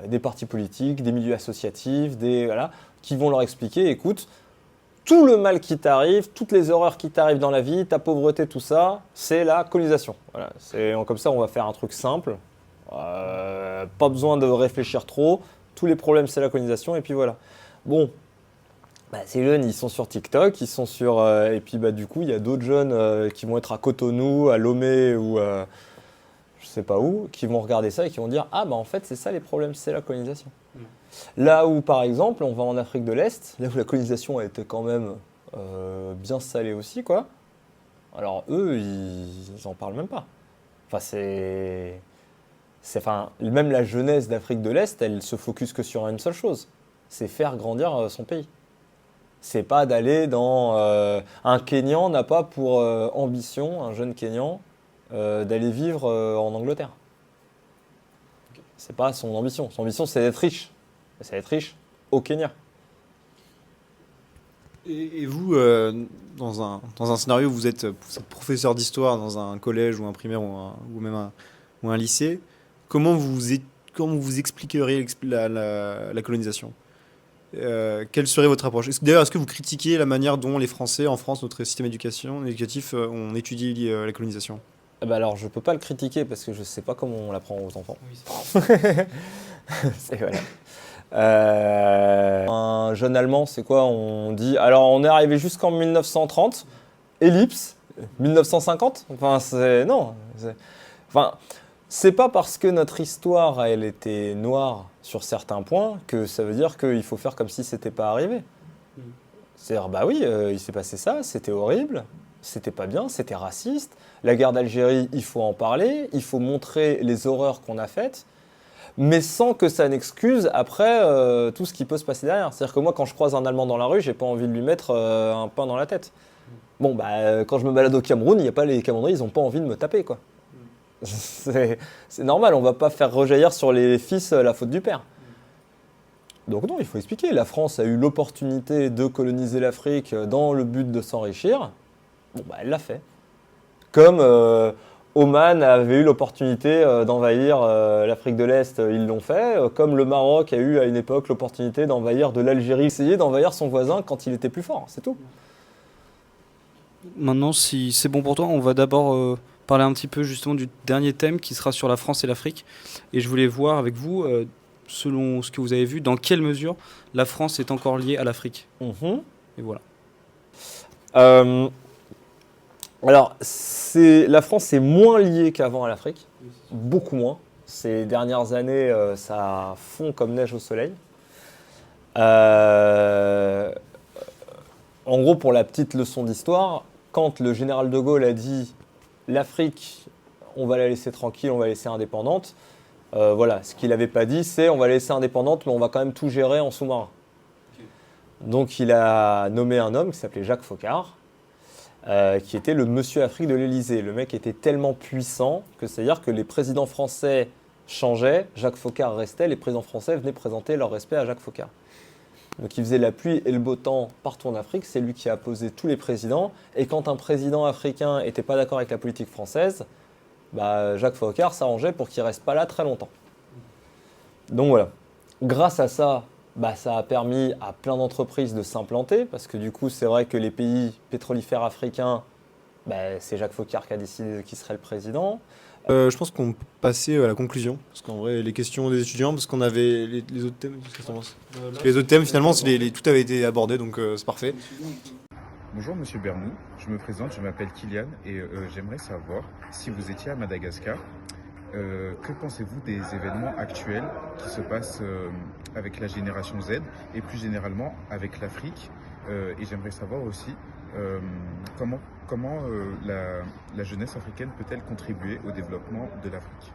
des partis politiques, des milieux associatifs, qui vont leur expliquer, écoute, tout le mal qui t'arrive, toutes les horreurs qui t'arrivent dans la vie, ta pauvreté, tout ça, c'est la colonisation. Voilà, comme ça, on va faire un truc simple, pas besoin de réfléchir trop, tous les problèmes, c'est la colonisation, et puis voilà. Bon. Ces jeunes, ils sont sur TikTok, ils sont sur... et puis du coup, il y a d'autres jeunes qui vont être à Cotonou, à Lomé ou je sais pas où, qui vont regarder ça et qui vont dire « Ah, en fait, c'est ça les problèmes, c'est la colonisation. Là où, par exemple, on va en Afrique de l'Est, là où la colonisation a été quand même bien salée aussi, quoi. Alors eux, ils en parlent même pas. Même la jeunesse d'Afrique de l'Est, elle se focus que sur une seule chose, c'est faire grandir son pays. C'est pas d'aller dans... un Kenyan n'a pas pour ambition, un jeune Kenyan, d'aller vivre en Angleterre. C'est pas son ambition. Son ambition, c'est d'être riche. C'est d'être riche au Kenya. Et vous, dans un scénario où vous êtes professeur d'histoire dans un collège ou un primaire ou même un lycée, comment vous expliqueriez la colonisation ? Quelle serait votre approche ? D'ailleurs, est-ce que vous critiquez la manière dont les Français, en France, notre système éducatif, on étudie la colonisation ? Alors, je peux pas le critiquer parce que je sais pas comment on l'apprend aux enfants. Oui, C'est voilà. Un jeune Allemand, c'est quoi ? On dit, alors on est arrivé jusqu'en 1930, ellipse, 1950 ? C'est pas parce que notre histoire, elle était noire sur certains points que ça veut dire qu'il faut faire comme si c'était pas arrivé. C'est-à-dire, oui, il s'est passé ça, c'était horrible, c'était pas bien, c'était raciste. La guerre d'Algérie, il faut en parler, il faut montrer les horreurs qu'on a faites, mais sans que ça n'excuse après tout ce qui peut se passer derrière. C'est-à-dire que moi, quand je croise un Allemand dans la rue, j'ai pas envie de lui mettre un pain dans la tête. Quand je me balade au Cameroun, les Camerounais, ils ont pas envie de me taper, quoi. C'est normal, on va pas faire rejaillir sur les fils la faute du père. Donc non, il faut expliquer. La France a eu l'opportunité de coloniser l'Afrique dans le but de s'enrichir. Elle l'a fait. Comme Oman avait eu l'opportunité d'envahir l'Afrique de l'Est, ils l'ont fait. Comme le Maroc a eu à une époque l'opportunité d'envahir de l'Algérie, essayer d'envahir son voisin quand il était plus fort, c'est tout. Maintenant, si c'est bon pour toi, on va d'abord parler un petit peu justement du dernier thème qui sera sur la France et l'Afrique. Et je voulais voir avec vous selon ce que vous avez vu, dans quelle mesure la France est encore liée à l'Afrique. Et voilà. Alors, la France est moins liée qu'avant à l'Afrique, beaucoup moins. Ces dernières années, ça fond comme neige au soleil. En gros, pour la petite leçon d'histoire, quand le général de Gaulle a dit « l'Afrique, on va la laisser tranquille, on va la laisser indépendante », voilà, ce qu'il n'avait pas dit, c'est « on va la laisser indépendante, mais on va quand même tout gérer en sous-marin ». Donc il a nommé un homme qui s'appelait Jacques Foccart, qui était le monsieur Afrique de l'Élysée. Le mec était tellement puissant que c'est-à-dire que les présidents français changeaient, Jacques Foccart restait, les présidents français venaient présenter leur respect à Jacques Foccart. Donc il faisait la pluie et le beau temps partout en Afrique, c'est lui qui a posé tous les présidents. Et quand un président africain n'était pas d'accord avec la politique française, Jacques Foccart s'arrangeait pour qu'il ne reste pas là très longtemps. Donc voilà. Grâce à ça, ça a permis à plein d'entreprises de s'implanter, parce que du coup, c'est vrai que les pays pétrolifères africains, c'est Jacques Foccart qui a décidé qui serait le président. Je pense qu'on peut passer à la conclusion, parce qu'en vrai, les questions des étudiants, parce qu'on avait les autres thèmes, qu'est-ce que t'en penses ? Parce que les autres thèmes, finalement, tout avait été abordé, donc c'est parfait. Bonjour Monsieur Bernou, je me présente, je m'appelle Kylian et j'aimerais savoir si vous étiez à Madagascar, que pensez-vous des événements actuels qui se passent avec la génération Z et plus généralement avec l'Afrique et j'aimerais savoir aussi comment la jeunesse africaine peut-elle contribuer au développement de l'Afrique.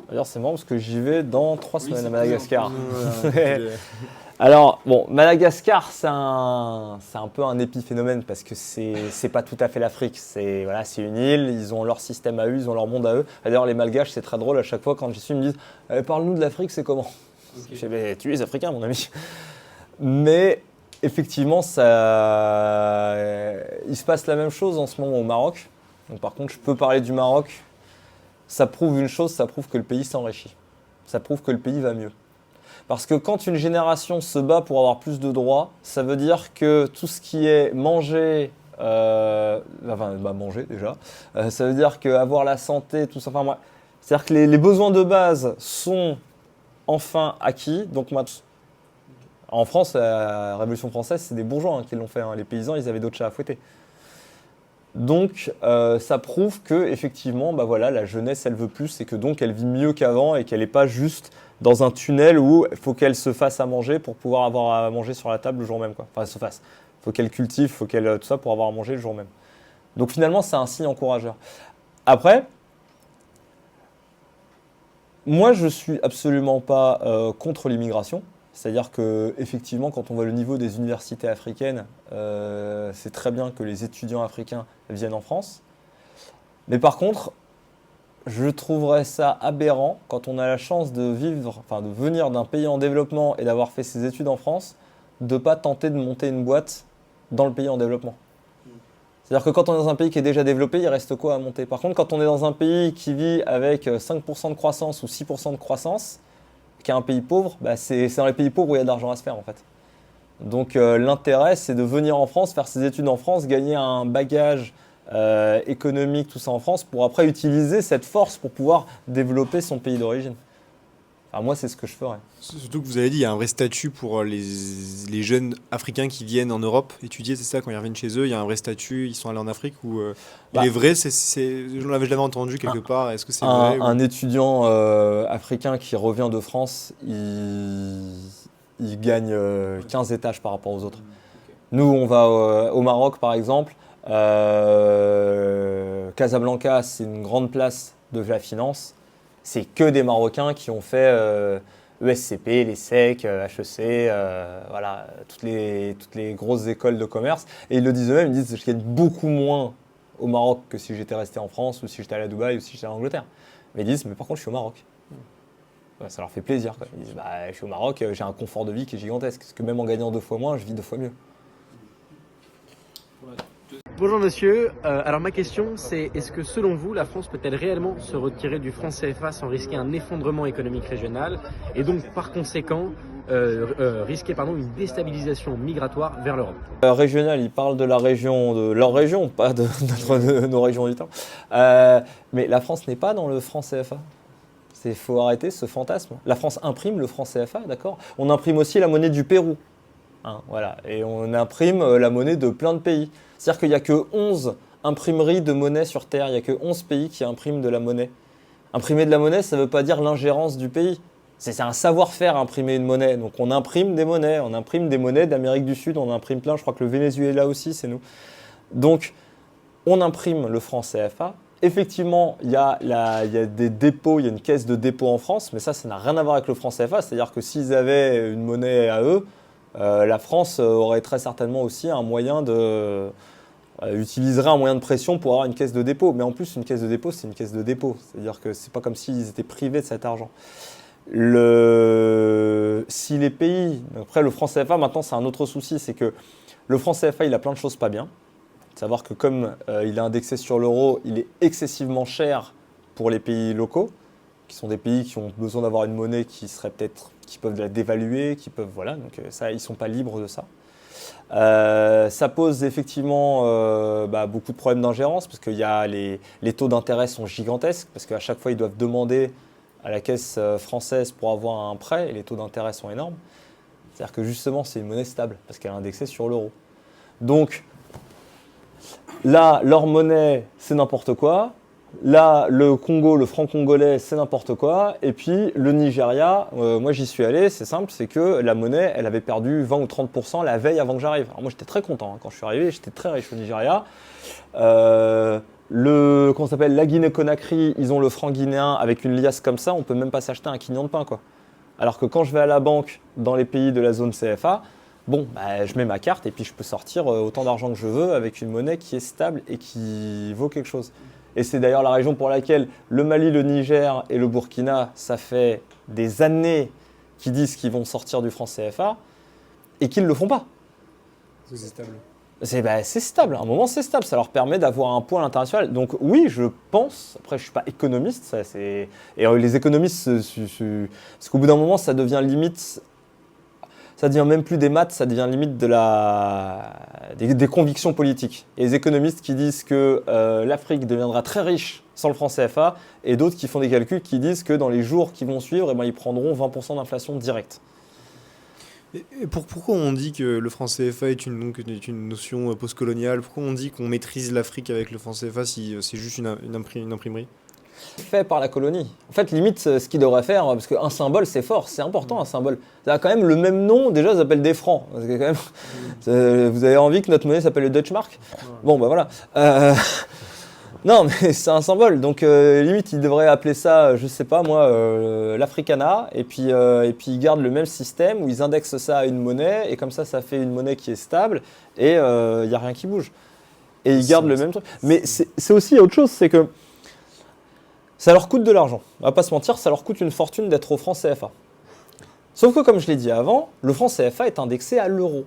D'ailleurs, c'est marrant parce que j'y vais dans 3 semaines à Madagascar. Alors, bon, Madagascar, c'est un peu un épiphénomène parce que c'est pas tout à fait l'Afrique. C'est une île, ils ont leur système à eux, ils ont leur monde à eux. D'ailleurs, les Malgaches, c'est très drôle, à chaque fois quand j'y suis, ils me disent parle-nous de l'Afrique, c'est comment ? Je dis, tu es africain, mon ami. Mais effectivement, il se passe la même chose en ce moment au Maroc. Donc, par contre, je peux parler du Maroc. Ça prouve une chose, ça prouve que le pays s'enrichit. Ça prouve que le pays va mieux. Parce que quand une génération se bat pour avoir plus de droits, ça veut dire que tout ce qui est manger, manger déjà, ça veut dire qu'avoir la santé, tout ça, c'est-à-dire que les besoins de base sont enfin acquis. Donc en France, la Révolution française, c'est des bourgeois qui l'ont fait. Les paysans, ils avaient d'autres chats à fouetter. Donc ça prouve que effectivement, la jeunesse, elle veut plus et que donc elle vit mieux qu'avant et qu'elle n'est pas juste dans un tunnel où il faut qu'elle se fasse à manger pour pouvoir avoir à manger sur la table le jour même, quoi. Enfin, elle se fasse. Il faut qu'elle cultive, il faut qu'elle tout ça pour avoir à manger le jour même. Donc finalement, c'est un signe encourageur. Après, moi, je suis absolument pas contre l'immigration. C'est-à-dire qu'effectivement, quand on voit le niveau des universités africaines, c'est très bien que les étudiants africains viennent en France. Mais par contre, je trouverais ça aberrant quand on a la chance de venir d'un pays en développement et d'avoir fait ses études en France, de ne pas tenter de monter une boîte dans le pays en développement. C'est-à-dire que quand on est dans un pays qui est déjà développé, il reste quoi à monter ? Par contre, quand on est dans un pays qui vit avec 5% de croissance ou 6% de croissance, qui est un pays pauvre, c'est dans les pays pauvres où il y a de l'argent à se faire en fait. Donc l'intérêt, c'est de venir en France, faire ses études en France, gagner un bagage économique, tout ça en France, pour après utiliser cette force pour pouvoir développer son pays d'origine. Enfin, moi, c'est ce que je ferais. Surtout que vous avez dit, il y a un vrai statut pour les jeunes Africains qui viennent en Europe étudier, c'est ça, quand ils reviennent chez eux, il y a un vrai statut, ils sont allés en Afrique ou il est vrai, je l'avais jamais entendu quelque part, est-ce que c'est vrai Un étudiant africain qui revient de France, il gagne 15 étages par rapport aux autres. Nous, on va au Maroc, par exemple, Casablanca, c'est une grande place de la finance. C'est que des Marocains qui ont fait ESCP, les SEC, HEC, toutes les grosses écoles de commerce. Et ils le disent eux-mêmes, ils disent que je gagne beaucoup moins au Maroc que si j'étais resté en France ou si j'étais allé à Dubaï ou si j'étais en Angleterre. Mais ils disent, mais par contre, je suis au Maroc. Ça leur fait plaisir, quoi. Ils disent, je suis au Maroc, j'ai un confort de vie qui est gigantesque. Parce que même en gagnant 2 fois moins, je vis 2 fois mieux. Bonjour monsieur, alors ma question c'est est-ce que selon vous la France peut-elle réellement se retirer du franc CFA sans risquer un effondrement économique régional et donc par conséquent risquer une déstabilisation migratoire vers l'Europe? Régional, ils parlent de la région, de leur région, pas de nos régions du temps. Mais la France n'est pas dans le franc CFA. Il faut arrêter ce fantasme. La France imprime le franc CFA, d'accord? On imprime aussi la monnaie du Pérou. Hein, voilà. Et on imprime la monnaie de plein de pays. C'est-à-dire qu'il n'y a que 11 imprimeries de monnaie sur Terre. Il n'y a que 11 pays qui impriment de la monnaie. Imprimer de la monnaie, ça ne veut pas dire l'ingérence du pays. C'est un savoir-faire imprimer une monnaie. Donc on imprime des monnaies. On imprime des monnaies d'Amérique du Sud. On imprime plein. Je crois que le Venezuela aussi, c'est nous. Donc on imprime le franc CFA. Effectivement, il y a des dépôts, il y a une caisse de dépôt en France, mais ça n'a rien à voir avec le franc CFA. C'est-à-dire que s'ils avaient une monnaie à eux, la France aurait très certainement aussi un moyen utiliserait un moyen de pression pour avoir une caisse de dépôt. Mais en plus, une caisse de dépôt, c'est une caisse de dépôt. C'est-à-dire que c'est pas comme s'ils étaient privés de cet argent. Si les pays... Après, le franc CFA, maintenant, c'est un autre souci. C'est que le franc CFA, il a plein de choses pas bien. Savoir que comme il est indexé sur l'euro, il est excessivement cher pour les pays locaux, qui sont des pays qui ont besoin d'avoir une monnaie qui peuvent la dévaluer, voilà, donc ça, ils sont pas libres de ça. Ça pose effectivement beaucoup de problèmes d'ingérence, parce que les taux d'intérêt sont gigantesques, parce qu'à chaque fois, ils doivent demander à la caisse française pour avoir un prêt, et les taux d'intérêt sont énormes. C'est-à-dire que justement, c'est une monnaie stable, parce qu'elle est indexée sur l'euro. Donc, là, leur monnaie, c'est n'importe quoi. Là, le Congo, le franc congolais, c'est n'importe quoi. Et puis, le Nigeria, moi j'y suis allé, c'est simple, c'est que la monnaie, elle avait perdu 20 ou 30% la veille avant que j'arrive. Alors moi, j'étais très content. Quand je suis arrivé, j'étais très riche au Nigeria. La Guinée-Conakry, ils ont le franc guinéen avec une liasse comme ça, on peut même pas s'acheter un quignon de pain, quoi. Alors que quand je vais à la banque dans les pays de la zone CFA, je mets ma carte et puis je peux sortir autant d'argent que je veux avec une monnaie qui est stable et qui vaut quelque chose. Et c'est d'ailleurs la raison pour laquelle le Mali, le Niger et le Burkina, ça fait des années qu'ils disent qu'ils vont sortir du franc CFA et qu'ils ne le font pas. C'est stable. C'est stable, à un moment c'est stable, ça leur permet d'avoir un poids à l'international. Donc oui, je pense, après je ne suis pas économiste, et les économistes, parce qu'au bout d'un moment ça devient limite... Ça devient même plus des maths, ça devient limite des convictions politiques. Et les économistes qui disent que l'Afrique deviendra très riche sans le franc CFA, et d'autres qui font des calculs qui disent que dans les jours qui vont suivre, ils prendront 20% d'inflation directe. Et pourquoi on dit que le franc CFA est une notion postcoloniale? Pourquoi on dit qu'on maîtrise l'Afrique avec le franc CFA si c'est juste une imprimerie? Fait par la colonie. En fait, limite, ce qu'il devrait faire, parce qu'un symbole, c'est fort, c'est important un symbole. Ça a quand même le même nom, déjà, ça s'appelle des francs. Parce que quand même, vous avez envie que notre monnaie s'appelle le Deutschmark? Bon, voilà. Non, mais c'est un symbole. Donc, limite, il devrait appeler ça, je sais pas moi, l'Africana. Et puis, ils gardent le même système où ils indexent ça à une monnaie. Et comme ça fait une monnaie qui est stable. Et il n'y a rien qui bouge. Et ils gardent le même truc. Mais c'est aussi autre chose, c'est que ça leur coûte de l'argent. On va pas se mentir, ça leur coûte une fortune d'être au franc CFA. Sauf que, comme je l'ai dit avant, le franc CFA est indexé à l'euro.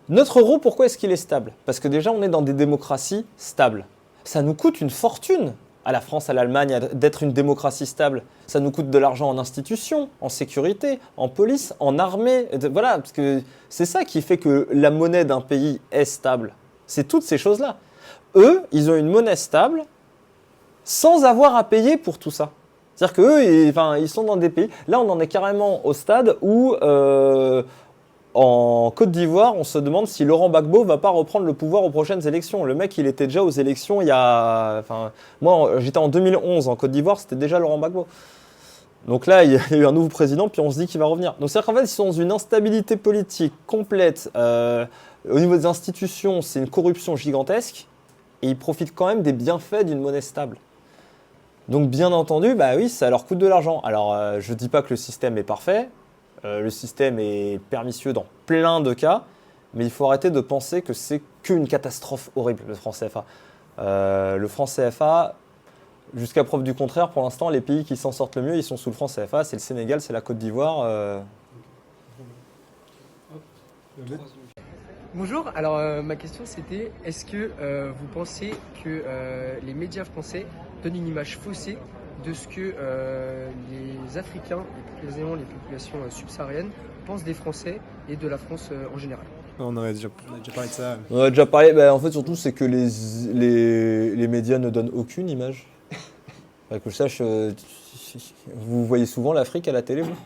Notre euro, pourquoi est-ce qu'il est stable? Parce que déjà, on est dans des démocraties stables. Ça nous coûte une fortune à la France, à l'Allemagne, d'être une démocratie stable. Ça nous coûte de l'argent en institutions, en sécurité, en police, en armée. Voilà, parce que c'est ça qui fait que la monnaie d'un pays est stable. C'est toutes ces choses-là. Eux, ils ont une monnaie stable sans avoir à payer pour tout ça. C'est-à-dire qu'eux, ils sont dans des pays... Là, on en est carrément au stade où, en Côte d'Ivoire, on se demande si Laurent Gbagbo va pas reprendre le pouvoir aux prochaines élections. Le mec, il était déjà aux élections il y a... moi, j'étais en 2011 en Côte d'Ivoire, c'était déjà Laurent Gbagbo. Donc là, il y a eu un nouveau président, puis on se dit qu'il va revenir. Donc c'est-à-dire qu'en fait, ils sont dans une instabilité politique complète. Au niveau des institutions, c'est une corruption gigantesque. Et ils profitent quand même des bienfaits d'une monnaie stable. Donc bien entendu, oui, ça leur coûte de l'argent. Alors je ne dis pas que le système est parfait, le système est pernicieux dans plein de cas, mais il faut arrêter de penser que c'est qu'une catastrophe horrible, le franc CFA. Le franc CFA, jusqu'à preuve du contraire, pour l'instant, les pays qui s'en sortent le mieux, ils sont sous le franc CFA, c'est le Sénégal, c'est la Côte d'Ivoire. Bonjour, alors ma question c'était, est-ce que vous pensez que les médias français donnent une image faussée de ce que les Africains, et plus précisément les populations subsahariennes, pensent des Français et de la France en général? On a déjà parlé de ça. On a déjà parlé, en fait surtout c'est que les médias ne donnent aucune image. Enfin, que je sache, vous voyez souvent l'Afrique à la télé, vous?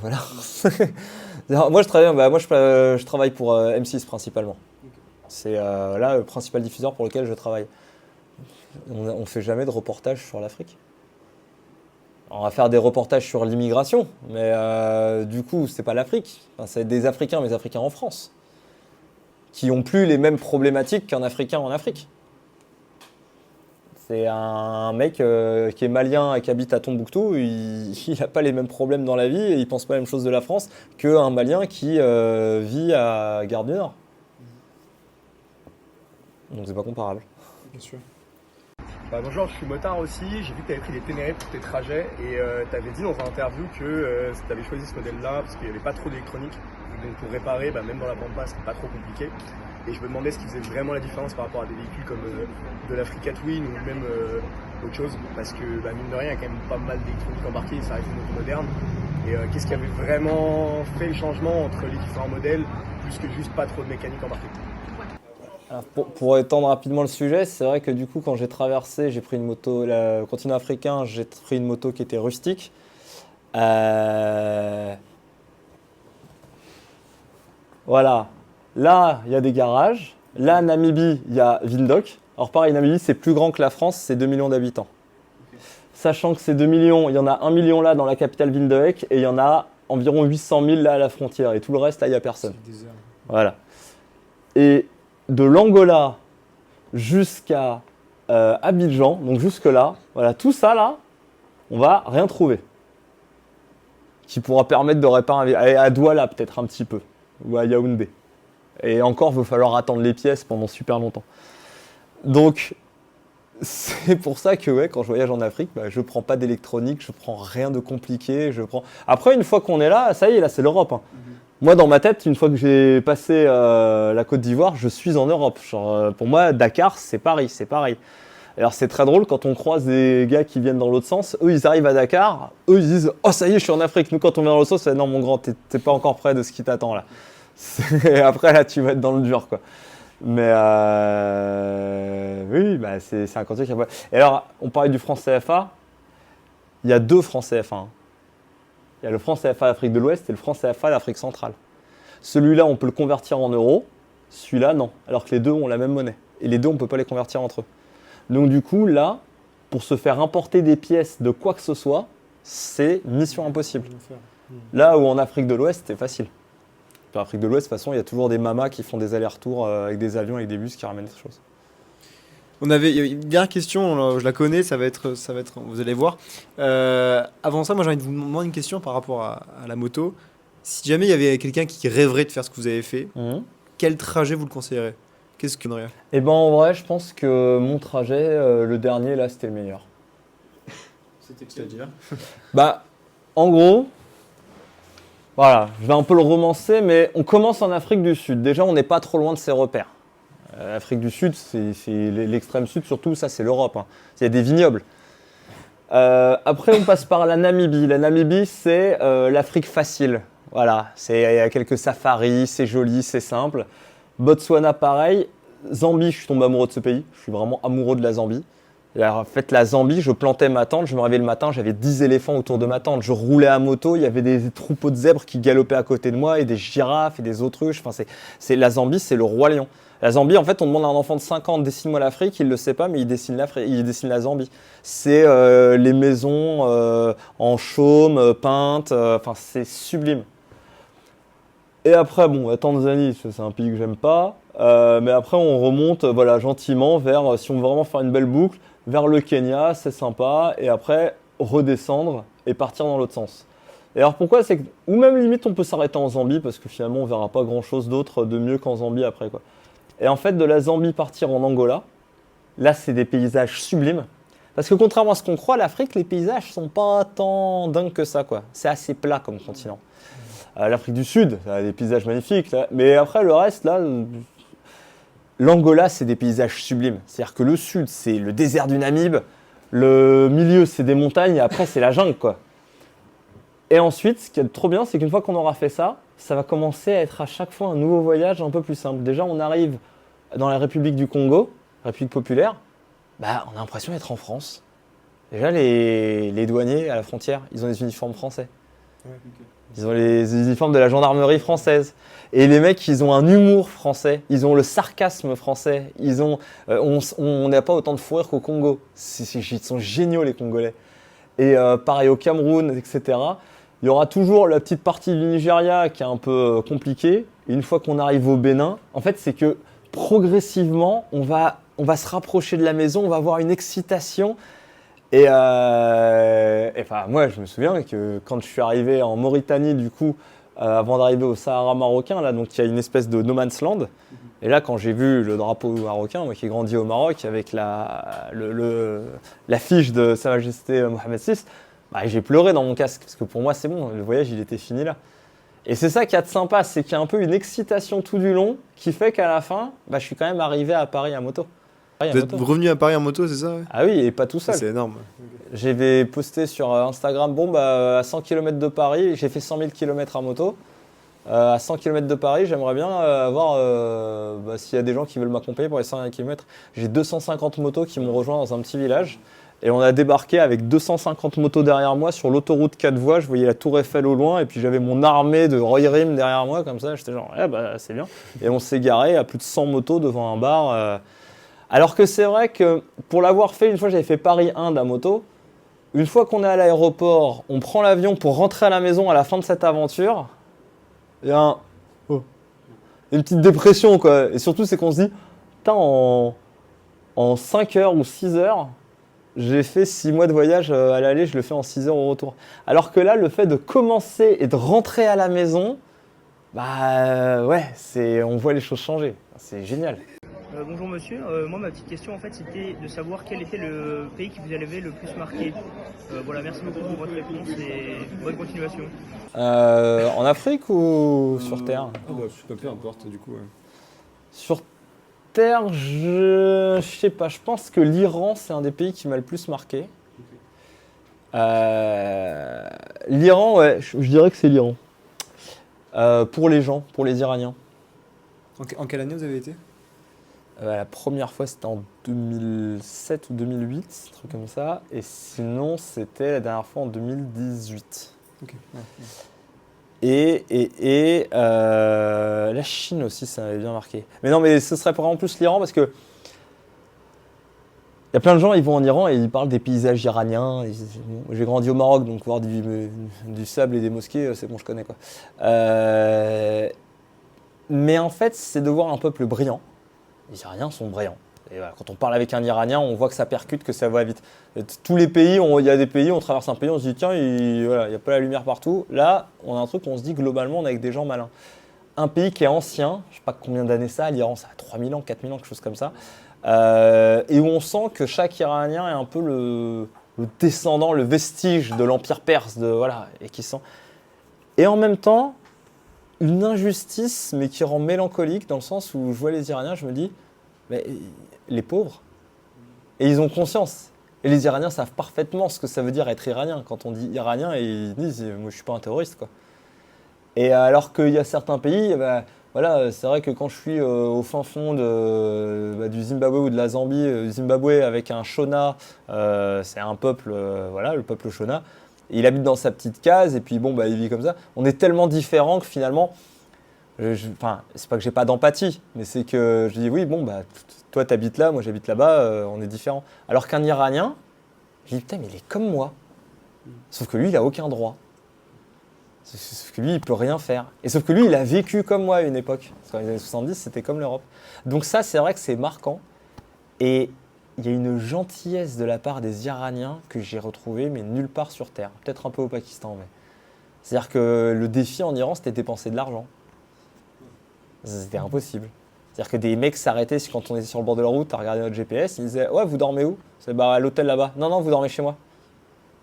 Voilà. Alors, moi, je travaille pour M6 principalement. C'est là le principal diffuseur pour lequel je travaille. On ne fait jamais de reportage sur l'Afrique. On va faire des reportages sur l'immigration, mais du coup, c'est pas l'Afrique. Enfin, c'est des Africains, mais Africains en France, qui n'ont plus les mêmes problématiques qu'un Africain en Afrique. C'est un mec qui est malien et qui habite à Tombouctou, il n'a pas les mêmes problèmes dans la vie et il ne pense pas la même chose de la France qu'un malien qui vit à Gare du Nord. Donc c'est pas comparable. Bien sûr. Bonjour, je suis motard aussi. J'ai vu que tu avais pris des Ténéré pour tes trajets et tu avais dit dans une interview que tu avais choisi ce modèle-là parce qu'il n'y avait pas trop d'électronique. Donc pour réparer, même dans la Pampa, c'était pas trop compliqué. Et je me demandais ce qui faisait vraiment la différence par rapport à des véhicules comme de l'Africa Twin ou même autre chose. Parce que mine de rien, il y a quand même pas mal d'électronique embarquée, ça reste une moto moderne. Et qu'est-ce qui avait vraiment fait le changement entre les différents modèles, plus que juste pas trop de mécanique embarquée? Alors pour étendre rapidement le sujet, c'est vrai que du coup, quand j'ai traversé, j'ai pris une moto, le continent africain, j'ai pris une moto qui était rustique. Voilà. Là, il y a des garages. Là, Namibie, il y a Windhoek. Alors pareil, Namibie, c'est plus grand que la France, c'est 2 millions d'habitants. Sachant que ces 2 millions, il y en a 1 million là dans la capitale Windhoek et il y en a environ 800 000 là à la frontière. Et tout le reste, là, il n'y a personne. Voilà. Et de l'Angola jusqu'à Abidjan, donc jusque là, voilà, tout ça là, on va rien trouver. Qui pourra permettre de réparer à Douala peut-être un petit peu, ou à Yaoundé. Et encore, il va falloir attendre les pièces pendant super longtemps. Donc, c'est pour ça que quand je voyage en Afrique, je ne prends pas d'électronique, je ne prends rien de compliqué. Après, une fois qu'on est là, ça y est, là, c'est l'Europe. Hein. Moi, dans ma tête, une fois que j'ai passé la Côte d'Ivoire, je suis en Europe. Pour moi, Dakar, c'est Paris, c'est pareil. Alors, c'est très drôle quand on croise des gars qui viennent dans l'autre sens. Eux, ils arrivent à Dakar. Eux, ils disent « Oh, ça y est, je suis en Afrique. » Nous, quand on vient dans l'autre sens, c'est « Non, mon grand, t'es pas encore près de ce qui t'attend, là. » Et après, là, tu vas être dans le dur, quoi. Mais oui, c'est un concept qui a... Et alors, on parlait du franc CFA. Il y a 2 francs CFA. Hein. Il y a le franc CFA d'Afrique de l'Ouest et le franc CFA d'Afrique centrale. Celui-là, on peut le convertir en euros. Celui-là, non. Alors que les deux ont la même monnaie. Et les deux, on ne peut pas les convertir entre eux. Donc du coup, là, pour se faire importer des pièces de quoi que ce soit, c'est mission impossible. Là où en Afrique de l'Ouest, c'est facile. En Afrique de l'Ouest, de toute façon, il y a toujours des mamas qui font des allers-retours avec des avions, avec des bus qui ramènent des choses. Il y a une dernière question, je la connais, ça va être, vous allez voir. Avant ça, moi j'ai envie de vous demander une question par rapport à la moto. Si jamais il y avait quelqu'un qui rêverait de faire ce que vous avez fait, quel trajet vous le conseillerez? Qu'est-ce que vous donneriez? Eh ben en vrai, je pense que mon trajet, le dernier là, c'était le meilleur. C'est-à-dire en gros, voilà, je vais un peu le romancer, mais on commence en Afrique du Sud. Déjà, on n'est pas trop loin de ses repères. L'Afrique du Sud, c'est l'extrême sud, surtout, ça c'est l'Europe. Hein. Il y a des vignobles. Après, on passe par la Namibie. La Namibie, c'est l'Afrique facile. Voilà, il y a quelques safaris, c'est joli, c'est simple. Botswana, pareil. Zambie, je suis tombé amoureux de ce pays. Je suis vraiment amoureux de la Zambie. Et alors, en fait, la Zambie, je plantais ma tente, je me réveillais le matin, j'avais 10 éléphants autour de ma tente. Je roulais à moto, il y avait des troupeaux de zèbres qui galopaient à côté de moi et des girafes et des autruches. Enfin, la Zambie, c'est le roi lion. La Zambie, en fait, on demande à un enfant de 5 ans, dessine-moi l'Afrique, il ne le sait pas, mais il dessine la Zambie. C'est les maisons en chaume, peintes, enfin, c'est sublime. Et après, la Tanzanie, c'est un pays que j'aime pas, mais après, on remonte gentiment vers, si on veut vraiment faire une belle boucle, vers le Kenya, c'est sympa, et après, redescendre et partir dans l'autre sens. Et alors pourquoi? Ou même limite, on peut s'arrêter en Zambie, parce que finalement, on verra pas grand-chose d'autre de mieux qu'en Zambie après, quoi. Et en fait, de la Zambie partir en Angola, là, c'est des paysages sublimes. Parce que contrairement à ce qu'on croit, l'Afrique, les paysages sont pas tant dingues que ça, quoi. C'est assez plat comme continent. L'Afrique du Sud, ça a des paysages magnifiques, là. Mais après, le reste, là, l'Angola, c'est des paysages sublimes. C'est-à-dire que le sud, c'est le désert du Namib, le milieu, c'est des montagnes, et après, c'est la jungle, quoi. Et ensuite, ce qui est trop bien, c'est qu'une fois qu'on aura fait ça, ça va commencer à être à chaque fois un nouveau voyage un peu plus simple. Déjà, on arrive dans la République du Congo, République populaire, on a l'impression d'être en France. Déjà, les douaniers à la frontière, ils ont des uniformes français. Ils ont les uniformes de la gendarmerie française. Et les mecs, ils ont un humour français. Ils ont le sarcasme français. On n'a pas autant de fou rire qu'au Congo. Ils sont géniaux, les Congolais. Et pareil au Cameroun, etc. Il y aura toujours la petite partie du Nigeria qui est un peu compliquée. Et une fois qu'on arrive au Bénin, en fait, c'est que progressivement, on va se rapprocher de la maison, on va avoir une excitation. Et enfin, moi, je me souviens que quand je suis arrivé en Mauritanie, du coup, avant d'arriver au Sahara marocain, là, donc il y a une espèce de no man's land. Et là, quand j'ai vu le drapeau marocain, moi qui ai grandi au Maroc, avec l'affiche de Sa Majesté Mohamed VI, bah, j'ai pleuré dans mon casque, parce que pour moi, c'est bon, le voyage, il était fini là. Et c'est ça qui a de sympa, c'est qu'il y a un peu une excitation tout du long, qui fait qu'à la fin, bah, je suis quand même arrivé à Paris à moto. Vous êtes revenu à Paris en moto, c'est ça? Ah oui, et pas tout seul. C'est énorme. J'avais posté sur Instagram, bon, bah, à 100 km de Paris, j'ai fait 100 000 km à moto. À 100 km de Paris, j'aimerais bien avoir, s'il y a des gens qui veulent m'accompagner pour les 100 km, j'ai 250 motos qui m'ont rejoint dans un petit village. Et on a débarqué avec 250 motos derrière moi sur l'autoroute 4 voies. Je voyais la Tour Eiffel au loin et puis j'avais mon armée de Roy Rim derrière moi, comme ça. J'étais genre, c'est bien. Et on s'est garé à plus de 100 motos devant un bar. Alors que c'est vrai que pour l'avoir fait, une fois j'avais fait Paris-Inde à moto. Une fois qu'on est à l'aéroport, on prend l'avion pour rentrer à la maison à la fin de cette aventure. Il y a une petite dépression, quoi. Et surtout, c'est qu'on se dit, putain, en 5 heures ou 6 heures, j'ai fait 6 mois de voyage à l'aller, je le fais en 6 heures au retour. Alors que là, le fait de commencer et de rentrer à la maison, on voit les choses changer. C'est génial. Bonjour monsieur, moi ma petite question en fait c'était de savoir quel était le pays qui vous avait le plus marqué. Voilà, merci beaucoup pour votre réponse et bonne continuation. En Afrique ou sur Terre? Peu importe du coup. Ouais. Sur Terre, je sais pas, je pense que l'Iran c'est un des pays qui m'a le plus marqué. L'Iran, ouais, je dirais que c'est l'Iran. Pour les gens, pour les Iraniens. En quelle année vous avez été? La première fois, c'était en 2007 ou 2008, un truc comme ça. Et sinon, c'était la dernière fois en 2018. Okay. Et la Chine aussi, ça m'avait bien marqué. Mais non, mais ce serait vraiment plus l'Iran parce que il y a plein de gens, ils vont en Iran et ils parlent des paysages iraniens. J'ai grandi au Maroc, donc voir du sable et des mosquées, c'est bon, je connais quoi. Mais en fait, c'est de voir un peuple brillant. Les Iraniens sont brillants. Et voilà, quand on parle avec un Iranien, on voit que ça percute, que ça va vite. Tous les pays, il y a des pays, on traverse un pays, on se dit tiens, il n'y a pas la lumière partout. Là, on a un truc, on se dit globalement, on est avec des gens malins. Un pays qui est ancien, je ne sais pas combien d'années ça, l'Iran, ça a 3000 ans, 4000 ans, quelque chose comme ça. Et où on sent que chaque Iranien est un peu le descendant, le vestige de l'Empire perse, et qui sent. Et en même temps, une injustice, mais qui rend mélancolique, dans le sens où je vois les Iraniens, je me dis, mais les pauvres, et ils ont conscience. Et les Iraniens savent parfaitement ce que ça veut dire être Iranien. Quand on dit Iranien, ils disent, moi je ne suis pas un terroriste, quoi. Et alors qu'il y a certains pays, c'est vrai que quand je suis au fin fond du Zimbabwe ou de la Zambie, Zimbabwe avec un Shona, c'est un peuple, le peuple Shona, il habite dans sa petite case et puis il vit comme ça. On est tellement différents que finalement, c'est pas que j'ai pas d'empathie, mais c'est que je dis oui, toi t'habites là, moi j'habite là-bas, on est différents. Alors qu'un Iranien, je dis putain, mais il est comme moi. Sauf que lui, il a aucun droit. Sauf que lui, il peut rien faire. Et sauf que lui, il a vécu comme moi à une époque. Parce que dans les années 70, c'était comme l'Europe. Donc ça, c'est vrai que c'est marquant. Et il y a une gentillesse de la part des Iraniens que j'ai retrouvée, mais nulle part sur Terre. Peut-être un peu au Pakistan, mais... C'est-à-dire que le défi en Iran, c'était de dépenser de l'argent. C'était impossible. C'est-à-dire que des mecs s'arrêtaient quand on était sur le bord de la route à regarder notre GPS, ils disaient « Ouais, vous dormez où ?» C'est à l'hôtel là-bas. « Non, vous dormez chez moi. »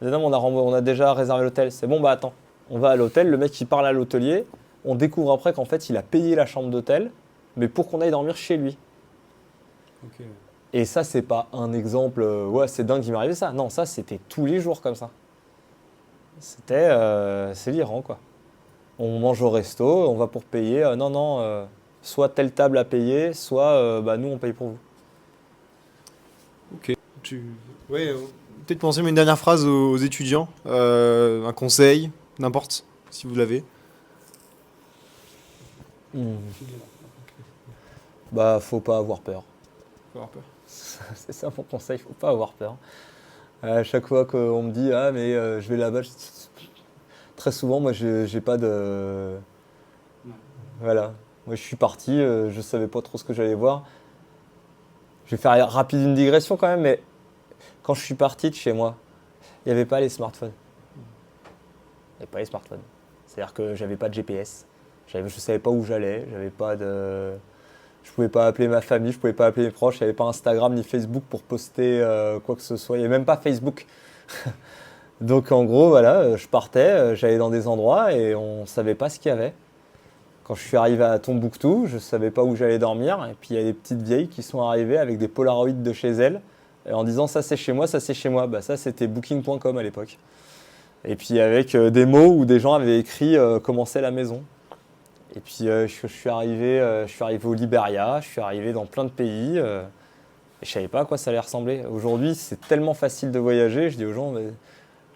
Ils disaient « Non, on a déjà réservé l'hôtel. » C'est bon, attends. On va à l'hôtel, le mec il parle à l'hôtelier, on découvre après qu'en fait il a payé la chambre d'hôtel, mais pour qu'on aille dormir chez lui. Okay. Et ça, c'est pas un exemple, c'est dingue qu'il m'est arrivé ça. Non, ça c'était tous les jours comme ça. C'est l'Iran quoi. On mange au resto, on va pour payer, soit telle table à payer, soit nous on paye pour vous. Ok. peut-être penser une dernière phrase aux étudiants, un conseil, n'importe, si vous l'avez. Bah, faut pas avoir peur. Faut avoir peur. C'est ça mon conseil, faut pas avoir peur. À chaque fois qu'on me dit ah mais je vais là-bas, très souvent moi j'ai pas de voilà. Moi je suis parti, je savais pas trop ce que j'allais voir. Je vais faire rapide une digression quand même, mais quand je suis parti de chez moi, il n'y avait pas les smartphones. Il n'y avait pas les smartphones. C'est-à-dire que j'avais pas de GPS, je savais pas où j'allais, je pouvais pas appeler ma famille, je pouvais pas appeler mes proches, il n'y avait pas Instagram ni Facebook pour poster quoi que ce soit. Il n'y avait même pas Facebook. Donc en gros, voilà, je partais, j'allais dans des endroits et on ne savait pas ce qu'il y avait. Quand je suis arrivé à Tombouctou, je ne savais pas où j'allais dormir. Et puis il y a des petites vieilles qui sont arrivées avec des Polaroids de chez elles en disant ça c'est chez moi, ça c'est chez moi. Bah, ça c'était booking.com à l'époque. Et puis avec des mots où des gens avaient écrit comment c'est la maison. Et puis je suis arrivé au Liberia, je suis arrivé dans plein de pays et je savais pas à quoi ça allait ressembler. Aujourd'hui, c'est tellement facile de voyager, je dis aux gens, mais, les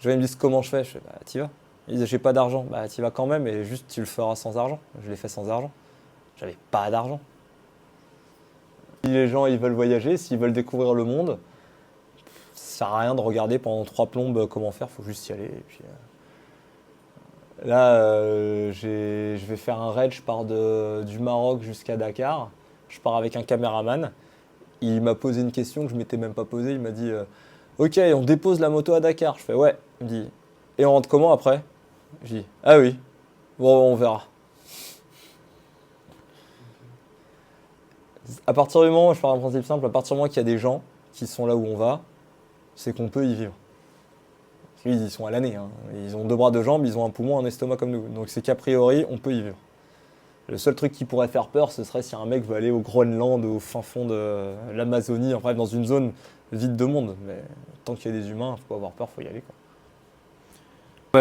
gens ils me disent comment je fais bah t'y vas. Ils disent j'ai pas d'argent, bah t'y vas quand même et juste tu le feras sans argent. Je l'ai fait sans argent, j'avais pas d'argent. Si les gens ils veulent voyager, s'ils veulent découvrir le monde, ça sert à rien de regarder pendant 3 plombes comment faire, faut juste y aller. Et puis, là, je vais faire un raid, je pars du Maroc jusqu'à Dakar. Je pars avec un caméraman. Il m'a posé une question que je ne m'étais même pas posée. Il m'a dit ok, on dépose la moto à Dakar. Je fais ouais. Il me dit et on rentre comment après? Je dis ah oui, bon, on verra. À partir du moment, je pars d'un principe simple, à partir du moment qu'il y a des gens qui sont là où on va, c'est qu'on peut y vivre. Ils sont à l'année, hein. Ils ont 2 bras, 2 jambes, ils ont un poumon, un estomac comme nous. Donc c'est qu'a priori, on peut y vivre. Le seul truc qui pourrait faire peur, ce serait si un mec veut aller au Groenland, au fin fond de l'Amazonie, enfin bref, dans une zone vide de monde. Mais tant qu'il y a des humains, il faut pas avoir peur, il faut y aller, quoi.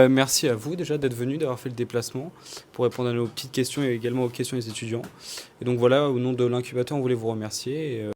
Merci à vous déjà d'être venu, d'avoir fait le déplacement pour répondre à nos petites questions et également aux questions des étudiants. Et donc voilà, au nom de l'incubateur, on voulait vous remercier.